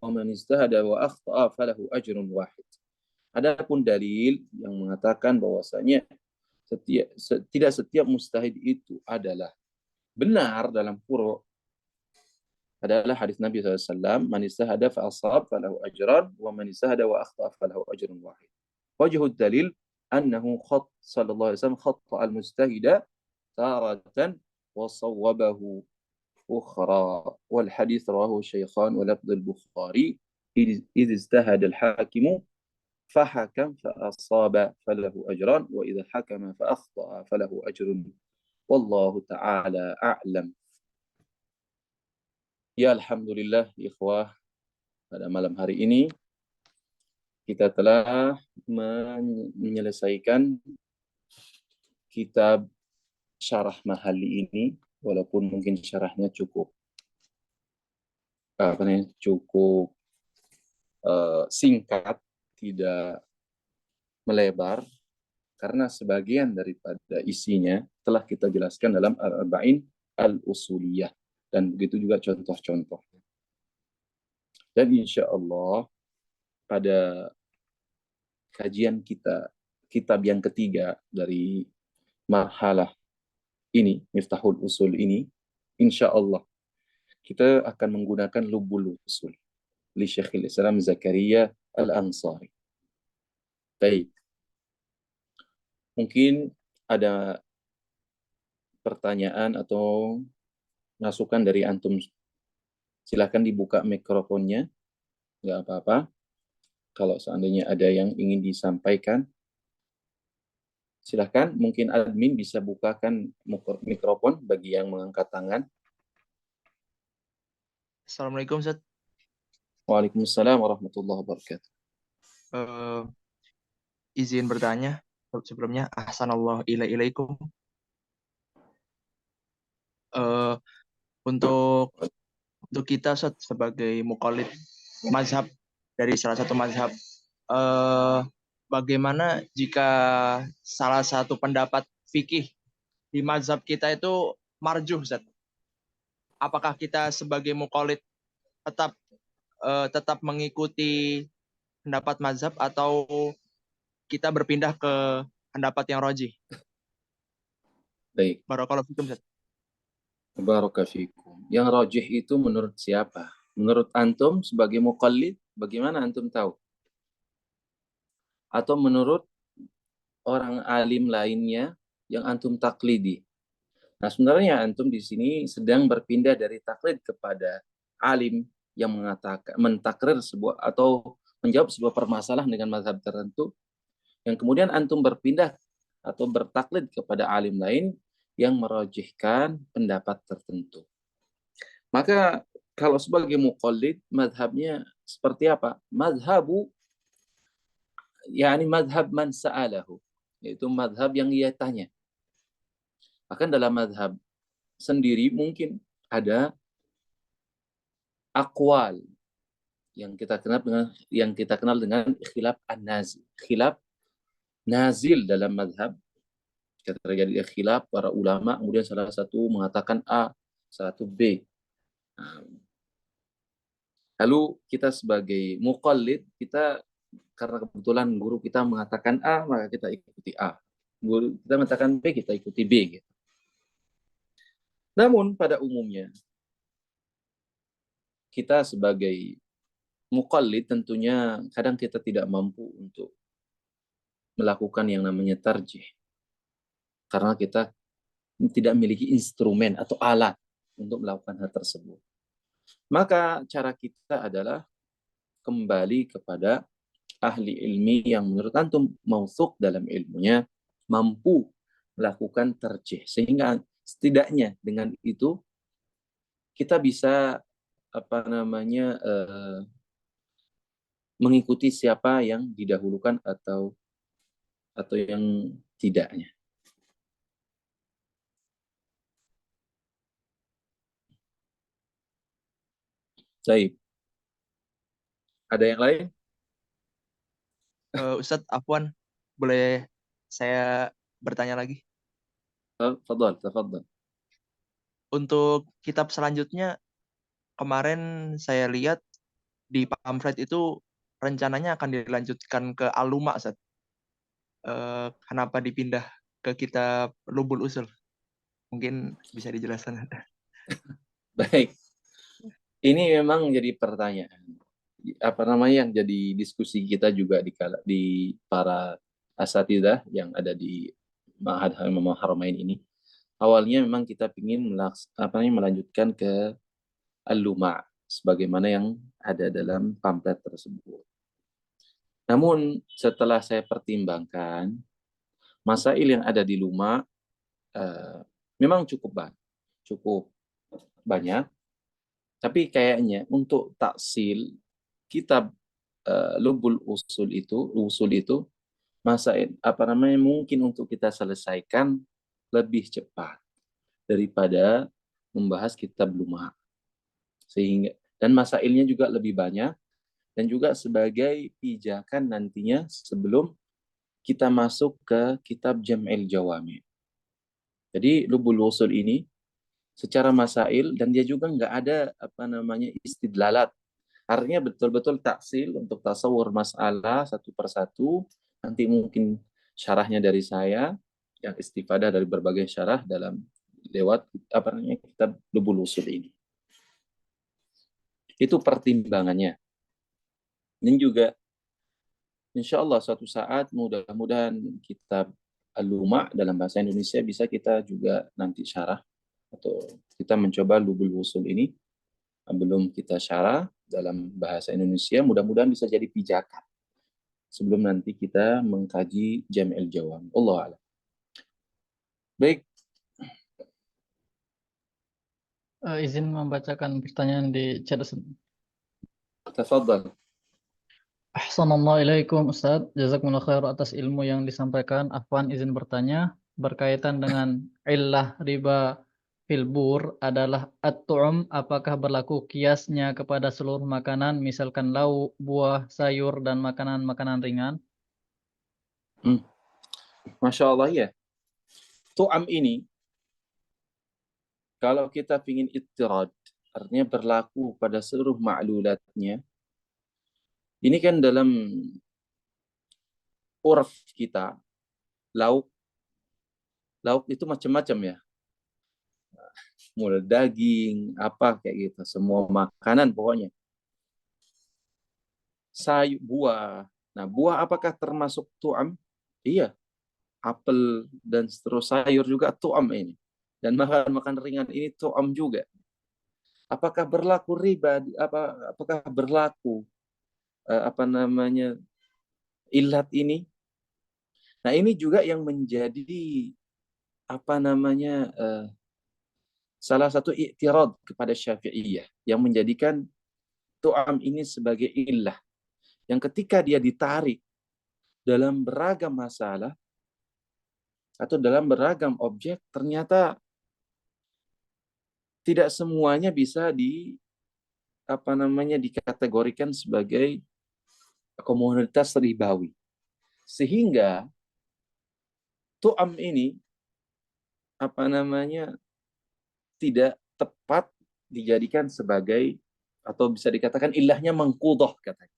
ومن اجتهد وأخطأ فله أجر واحد. Adapun dalil yang mengatakan bahwasanya tidak setiap mujtahid itu adalah benar dalam furu' adalah hadis Nabi SAW, man ijtahada fa asab falahu ajran wa man ijtahada wa akhta falahu ajrun wahid. Wajhud dalil annahu sallallahu alaihi wasallam khatta al-mujtahida taratan wa sawwabahu ukhra. Wal hadis rawahu Syaikhan wa lafdh al-Bukhari idh ijtahada al-hakimu fahakam fa asaba falahu ajran wa idha hakama fa akhta falahu ajrun wallahu ta'ala a'lam. Ya alhamdulillah ikhwah, pada malam hari ini kita telah menyelesaikan kitab Syarah Mahalli ini, walaupun mungkin syarahnya cukup singkat, tidak melebar, karena sebagian daripada isinya telah kita jelaskan dalam Al-Arba'in Al-Usuliyah, dan begitu juga contoh-contohnya. Dan insya Allah pada kajian kita, kitab yang ketiga dari marhalah ini, Miftahul Usul ini, insya Allah kita akan menggunakan Lubbul Usul li Syekhul Islam Zakaria Al-Ansari. Baik. Mungkin ada pertanyaan atau masukan dari antum. Silakan dibuka mikrofonnya. Nggak apa-apa. Kalau seandainya ada yang ingin disampaikan, silakan. Mungkin admin bisa bukakan mikrofon bagi yang mengangkat tangan. Assalamualaikum, Ustaz. Waalaikumsalam warahmatullahi wabarakatuh. Izin bertanya sebelumnya. Ahsanallahu ilaikum. Untuk kita, Ustaz, sebagai muqallid mazhab dari salah satu mazhab, bagaimana jika salah satu pendapat fikih di mazhab kita itu marjuh, Ustaz? Apakah kita sebagai muqallid tetap mengikuti pendapat mazhab atau kita berpindah ke pendapat yang rajih? Baik. Barakallahu fikum, Ustaz. Barakallahu fikum. Yang rajih itu menurut siapa? Menurut antum sebagai muqallid, bagaimana antum tahu? Atau menurut orang alim lainnya yang antum taklidi? Nah, sebenarnya antum di sini sedang berpindah dari taklid kepada alim yang mentakrir sebuah atau menjawab sebuah permasalahan dengan mazhab tertentu, yang kemudian antum berpindah atau bertaklid kepada alim lain yang merajihkan pendapat tertentu. Maka kalau sebagai muqallid, mazhabnya seperti apa? Mazhabu, yakni mazhab man sa'alahu, yaitu mazhab yang ia tanya. Bahkan dalam mazhab sendiri mungkin ada aqwal yang kita kenal dengan khilaf an-nazil. Khilaf nazil dalam mazhab, terjadi khilaf para ulama, kemudian salah satu mengatakan A, salah satu B. Lalu kita sebagai muqallid, kita karena kebetulan guru kita mengatakan A, maka kita ikuti A. Guru kita mengatakan B, kita ikuti B. Gitu. Namun pada umumnya, kita sebagai muqallid tentunya kadang kita tidak mampu untuk melakukan yang namanya tarjih. Karena kita tidak memiliki instrumen atau alat untuk melakukan hal tersebut. Maka cara kita adalah kembali kepada ahli ilmi yang menurut antum mausuk dalam ilmunya, mampu melakukan tarjih. Sehingga setidaknya dengan itu kita bisa mengikuti siapa yang didahulukan atau yang tidaknya. Baik. Ada yang lain? Ustadz Afwan, boleh saya bertanya lagi? Tafadhal, tafadhal. Untuk kitab selanjutnya, kemarin saya lihat di pamflet itu rencananya akan dilanjutkan ke Al-Luma, Ustadz. Kenapa dipindah ke kitab Lubul Usul? Mungkin bisa dijelaskan. Baik. Ini memang jadi pertanyaan. Apa namanya yang jadi diskusi kita juga di para asatidzah yang ada di Ma'had Imam Haramain ini. Awalnya memang kita ingin melanjutkan ke Al-Luma sebagaimana yang ada dalam pamflet tersebut. Namun setelah saya pertimbangkan, masail yang ada di Luma memang cukup banyak, tapi kayaknya untuk taksil kitab Lubul usul itu masail mungkin untuk kita selesaikan lebih cepat daripada membahas kitab Luma. Sehingga dan masailnya juga lebih banyak dan juga sebagai pijakan nantinya sebelum kita masuk ke kitab Jam'il Jawami. Jadi Lubul Usul ini secara masail dan dia juga nggak ada istidlalat. Artinya betul-betul taksil untuk tasawur masalah satu persatu. Nanti mungkin syarahnya dari saya yang istifadah dari berbagai syarah dalam lewat kitab Lubul Usul ini. Itu pertimbangannya. Dan juga insya Allah suatu saat mudah-mudahan kitab Al-Luma dalam bahasa Indonesia bisa kita juga nanti syarah atau kita mencoba Lubul Usul ini belum kita syarah dalam bahasa Indonesia, mudah-mudahan bisa jadi pijakan sebelum nanti kita mengkaji Jam'il Jawam. Allah a'lam. Baik. Izin membacakan pertanyaan di chat. Tafadhal. Assalamualaikum Ustaz, jazakumullah khair atas ilmu yang disampaikan. Afwan izin bertanya berkaitan dengan illah riba filbur adalah at-tu'um, apakah berlaku kiasnya kepada seluruh makanan, misalkan lauk, buah, sayur, dan makanan-makanan ringan? Masya Allah ya. Tu'am ini, kalau kita ingin ittirad, artinya berlaku pada seluruh ma'lulatnya, ini kan dalam urf kita, lauk itu macam-macam ya. Mulai daging, apa kayak gitu. Semua makanan pokoknya. Sayur, buah. Nah, buah apakah termasuk tu'am? Iya. Apel dan seterusnya sayur juga tu'am ini. Dan makan ringan ini tu'am juga. Apakah berlaku riba? Apakah berlaku ilat ini? Nah, ini juga yang menjadi salah satu i'tirad kepada Syafi'iyah yang menjadikan tu'am ini sebagai illah. Yang ketika dia ditarik dalam beragam masalah atau dalam beragam objek, ternyata tidak semuanya bisa dikategorikan sebagai komoditas ribawi. Sehingga tu'am ini tidak tepat dijadikan sebagai atau bisa dikatakan ilahnya mangkudoh katanya.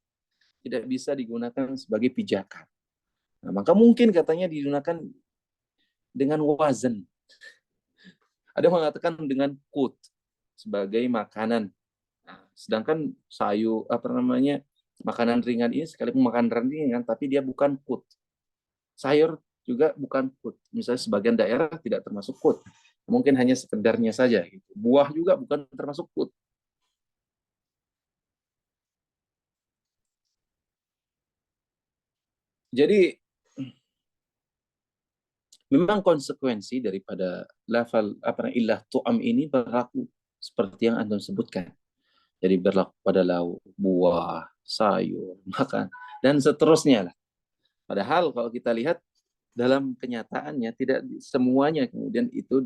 Tidak bisa digunakan sebagai pijakan. Nah, maka mungkin katanya digunakan dengan wazan. Ada yang mengatakan dengan kut sebagai makanan. Nah, sedangkan sayur makanan ringan ini sekalipun makanan ringan tapi dia bukan kut. Sayur juga bukan kut. Misalnya sebagian daerah tidak termasuk kut. Mungkin hanya sekedarnya saja. Gitu. Buah juga bukan termasuk kut. Jadi memang konsekuensi daripada lafal ilah tu'am ini berlaku seperti yang Anda sebutkan. Jadi berlaku pada lauk, buah, sayur, makan, dan seterusnya lah. Padahal kalau kita lihat dalam kenyataannya tidak semuanya kemudian itu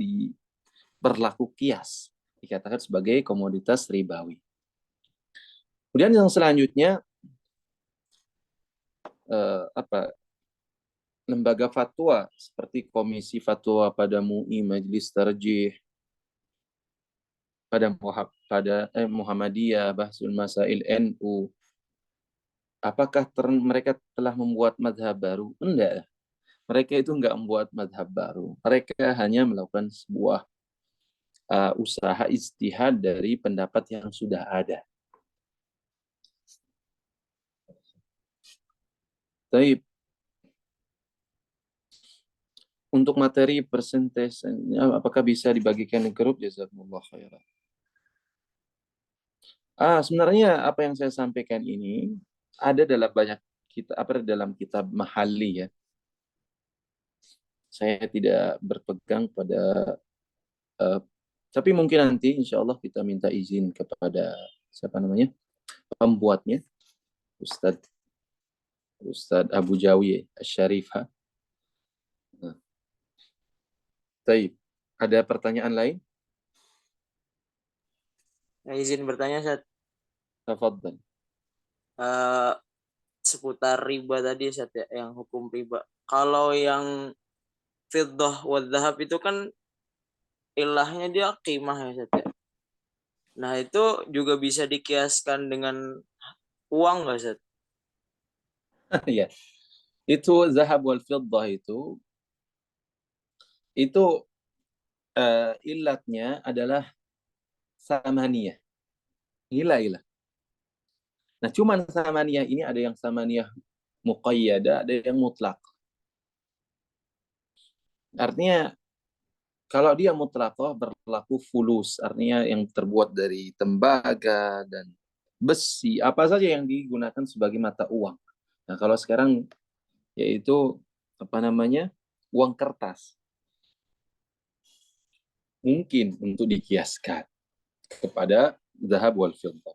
berlaku kias, dikatakan sebagai komoditas ribawi. Kemudian yang selanjutnya lembaga fatwa seperti Komisi Fatwa pada MUI, Majelis Tarjih, pada Muhammadiyah, Bahsul Masail NU, apakah mereka telah membuat madhab baru? Enggak. Mereka itu enggak membuat madhab baru. Mereka hanya melakukan sebuah usaha ijtihad dari pendapat yang sudah ada. Tapi untuk materi persentasenya apakah bisa dibagikan ke grup? Jazakumullah khairan. Sebenarnya apa yang saya sampaikan ini ada dalam banyak dalam kitab mahali ya. Saya tidak berpegang pada tapi mungkin nanti insya Allah kita minta izin kepada pembuatnya Ustadz Abu Jawi Asy-Syarifah. Nah, baik. Ada pertanyaan lain? Izin bertanya, Ustaz. Tafadhal. Seputar riba tadi, Ustaz, ya, yang hukum riba. Kalau yang fiddah wa dhahab itu kan ilahnya dia qimah ya, Ustaz, ya. Nah, itu juga bisa dikiaskan dengan uang nggak, Ustaz? Ya. Itu zahab wal fiddah itu ilatnya adalah samaniyah. Ilah. Nah, cuman samaniyah ini ada yang samaniyah muqayyada, ada yang mutlak. Artinya kalau dia mutlaqah berlaku fulus, artinya yang terbuat dari tembaga dan besi, apa saja yang digunakan sebagai mata uang. Nah, kalau sekarang yaitu uang kertas. Mungkin untuk dikiaskan kepada zahab wal fiddah.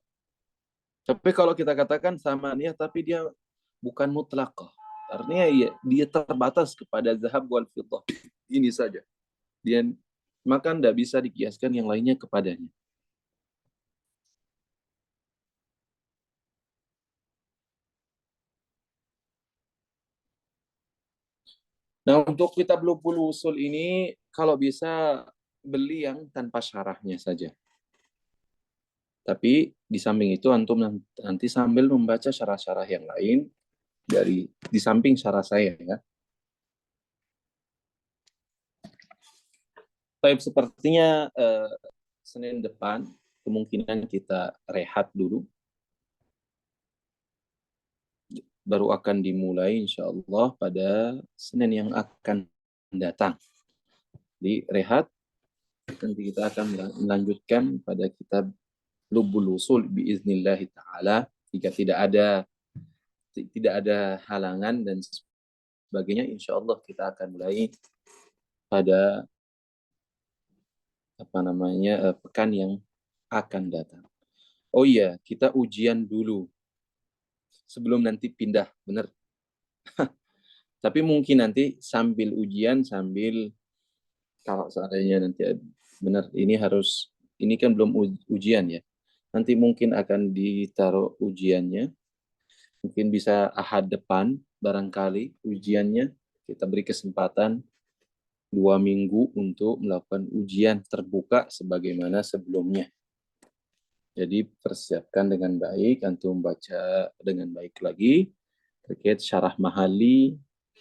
Tapi kalau kita katakan samaniyah tapi dia bukan mutlaqah. Artinya dia terbatas kepada zahab wal fiddah. Ini saja. Maka tidak bisa dikiaskan yang lainnya kepadanya. Nah, untuk kitab Lubul Usul ini, kalau bisa beli yang tanpa syarahnya saja. Tapi di samping itu, antum nanti sambil membaca syarah-syarah yang lain, di samping syarah saya ya. Baik, sepertinya Senin depan, kemungkinan kita rehat dulu. Baru akan dimulai insya Allah pada Senin yang akan datang. Di rehat, nanti kita akan melanjutkan pada kitab Lubul Usul biiznillahi ta'ala. Jika tidak ada halangan dan sebagainya, insya Allah kita akan mulai pada pekan yang akan datang. Oh iya, kita ujian dulu sebelum nanti pindah, benar. Tapi mungkin nanti sambil ujian, kalau seandainya nanti benar ini kan belum ujian ya. Nanti mungkin akan ditaruh ujiannya. Mungkin bisa Ahad depan barangkali ujiannya. Kita beri kesempatan 2 minggu untuk melakukan ujian terbuka sebagaimana sebelumnya. Jadi persiapkan dengan baik, antum baca dengan baik lagi terkait syarah Mahali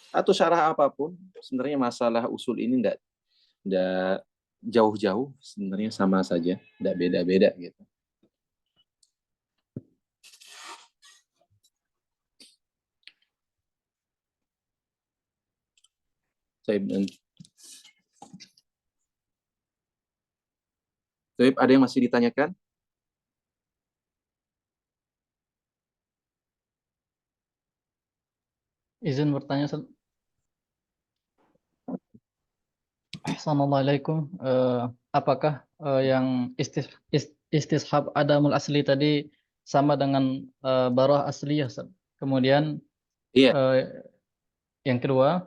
atau syarah apapun. Sebenarnya masalah usul ini enggak jauh-jauh, sebenarnya sama saja, enggak beda-beda gitu. Ada yang masih ditanyakan? Izin bertanya, Ustaz. Assalamualaikum. Apakah yang istishab adamul asli tadi sama dengan barah asliyah, Ustaz? Kemudian Iya. yang kedua,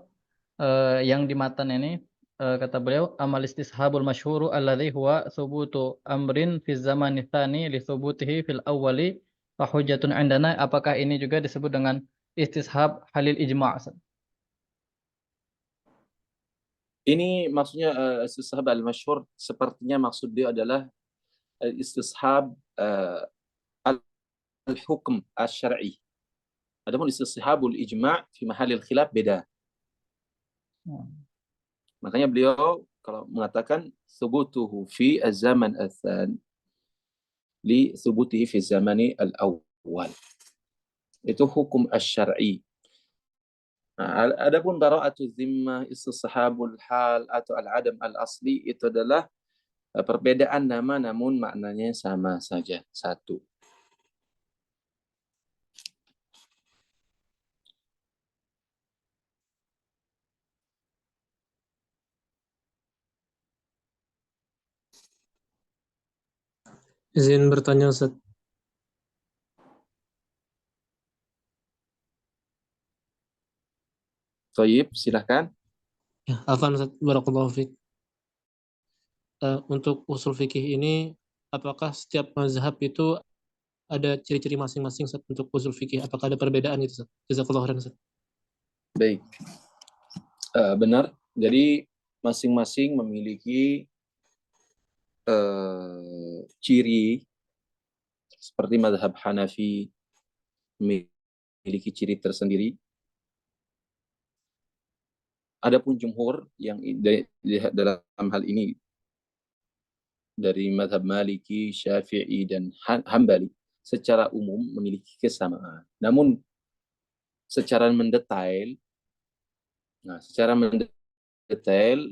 yang di matan ini kata beliau amal istishabul masyhuru alladhi huwa thubutu amrin fi zamani tsani li thubutihi fil awwali fa hujjatun indana. Apakah ini juga disebut dengan istishab halil ijma', Ustaz? Ini maksudnya istishab al-masyhur, sepertinya maksud dia adalah istishab al-hukm asy-syar'i. Adapun istishabul ijma' fi mahalil khilaf beda. Makanya beliau kalau mengatakan thubutuhu fi az-zaman ats-tsani li thubutihi fi zamani al-awwal. Itu hukum asy-syar'i. Nah, adapun bara'atu zimmah, istishabul hal atau al-adam al-asli itu adalah perbedaan nama namun maknanya sama saja, satu. Izin bertanya, Ustaz. Thayyib, silahkan. Ya, Afwan, Ustaz. Barakallahu fiik. Untuk usul fikih ini, apakah setiap mazhab itu ada ciri-ciri masing-masing, Ustaz, untuk usul fikih? Apakah ada perbedaan gitu, Ustaz? Jazakallahu khairan, Ustaz. Baik. Benar. Jadi masing-masing memiliki ciri, seperti mazhab Hanafi memiliki ciri tersendiri. Adapun jumhur yang dalam hal ini dari mazhab Maliki, Syafi'i, dan Hambali secara umum memiliki kesamaan. Namun secara mendetail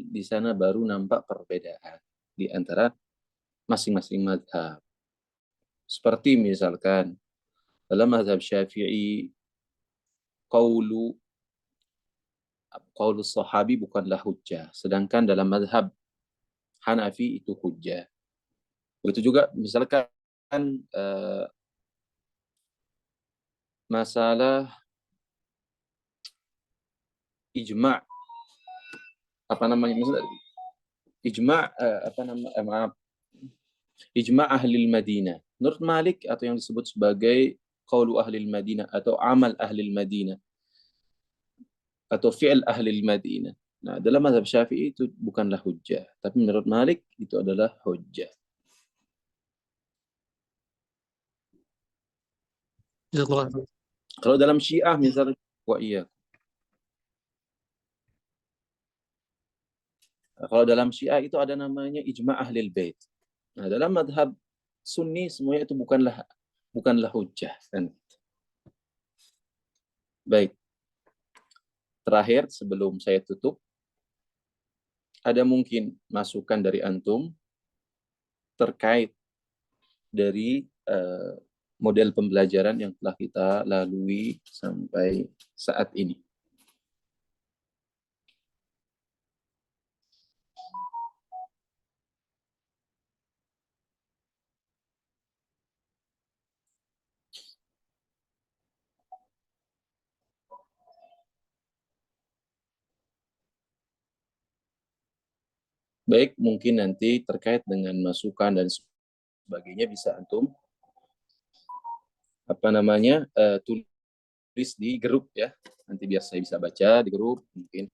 di sana baru nampak perbedaan di antara masing-masing mazhab. Seperti misalkan dalam mazhab Syafi'i, qaulu sahabi bukanlah hujjah, sedangkan dalam mazhab Hanafi itu hujjah. Begitu juga misalkan masalah ijma' ijma' ahli Madinah. Menurut Malik atau yang disebut sebagai qaulu ahli Madinah atau amal ahli Madinah atau fi'il ahli Madinah. Nah, dalam mazhab Syafi'i itu bukanlah hujjah, tapi menurut Malik itu adalah hujjah. Jazakallahu khairan. Kalau dalam Syiah misalnya, kalau dalam Syiah itu ada namanya ijma' ahlil bait. Nah, dalam madhab Sunni semuanya itu bukanlah hujjah kan. Baik. Terakhir sebelum saya tutup, ada mungkin masukan dari antum terkait dari model pembelajaran yang telah kita lalui sampai saat ini. Baik, mungkin nanti terkait dengan masukan dan sebagainya bisa antum tulis di grup ya. Nanti biar saya bisa baca di grup mungkin.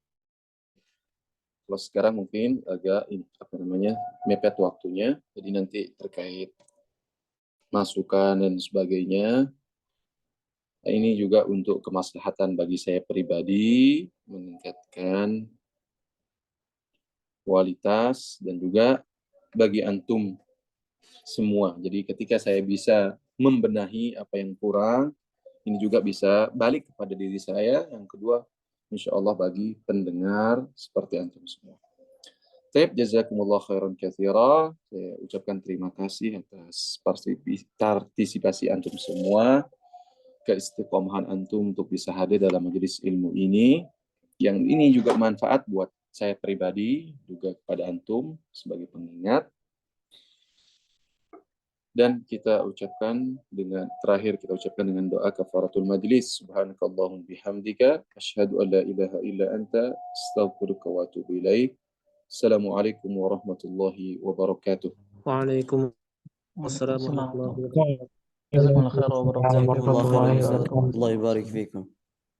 Kalau sekarang mungkin agak mepet waktunya. Jadi nanti terkait masukan dan sebagainya. Ini juga untuk kemaslahatan bagi saya pribadi, meningkatkan kualitas dan juga bagi antum semua. Jadi ketika saya bisa membenahi apa yang kurang, ini juga bisa balik kepada diri saya. Yang kedua, insya Allah bagi pendengar seperti antum semua. Taib, jazakumullah khairan katsira. Saya ucapkan terima kasih atas partisipasi antum semua, keistiqomahan antum untuk bisa hadir dalam majelis ilmu ini. Yang ini juga manfaat buat saya pribadi, juga kepada antum sebagai pengingat. Dan kita ucapkan terakhir kita ucapkan dengan doa kafaratul majlis. Subhanakallahumma bihamdika asyhadu an la ilaha illa anta astaghfiruka wa atubu ilaik. Assalamualaikum warahmatullahi wabarakatuh. Waalaikumsalam warahmatullahi wabarakatuh. Jazakumullah khairan wa barakallahu Jazakumullah khairan. fikum. Allah يبارك فيكم.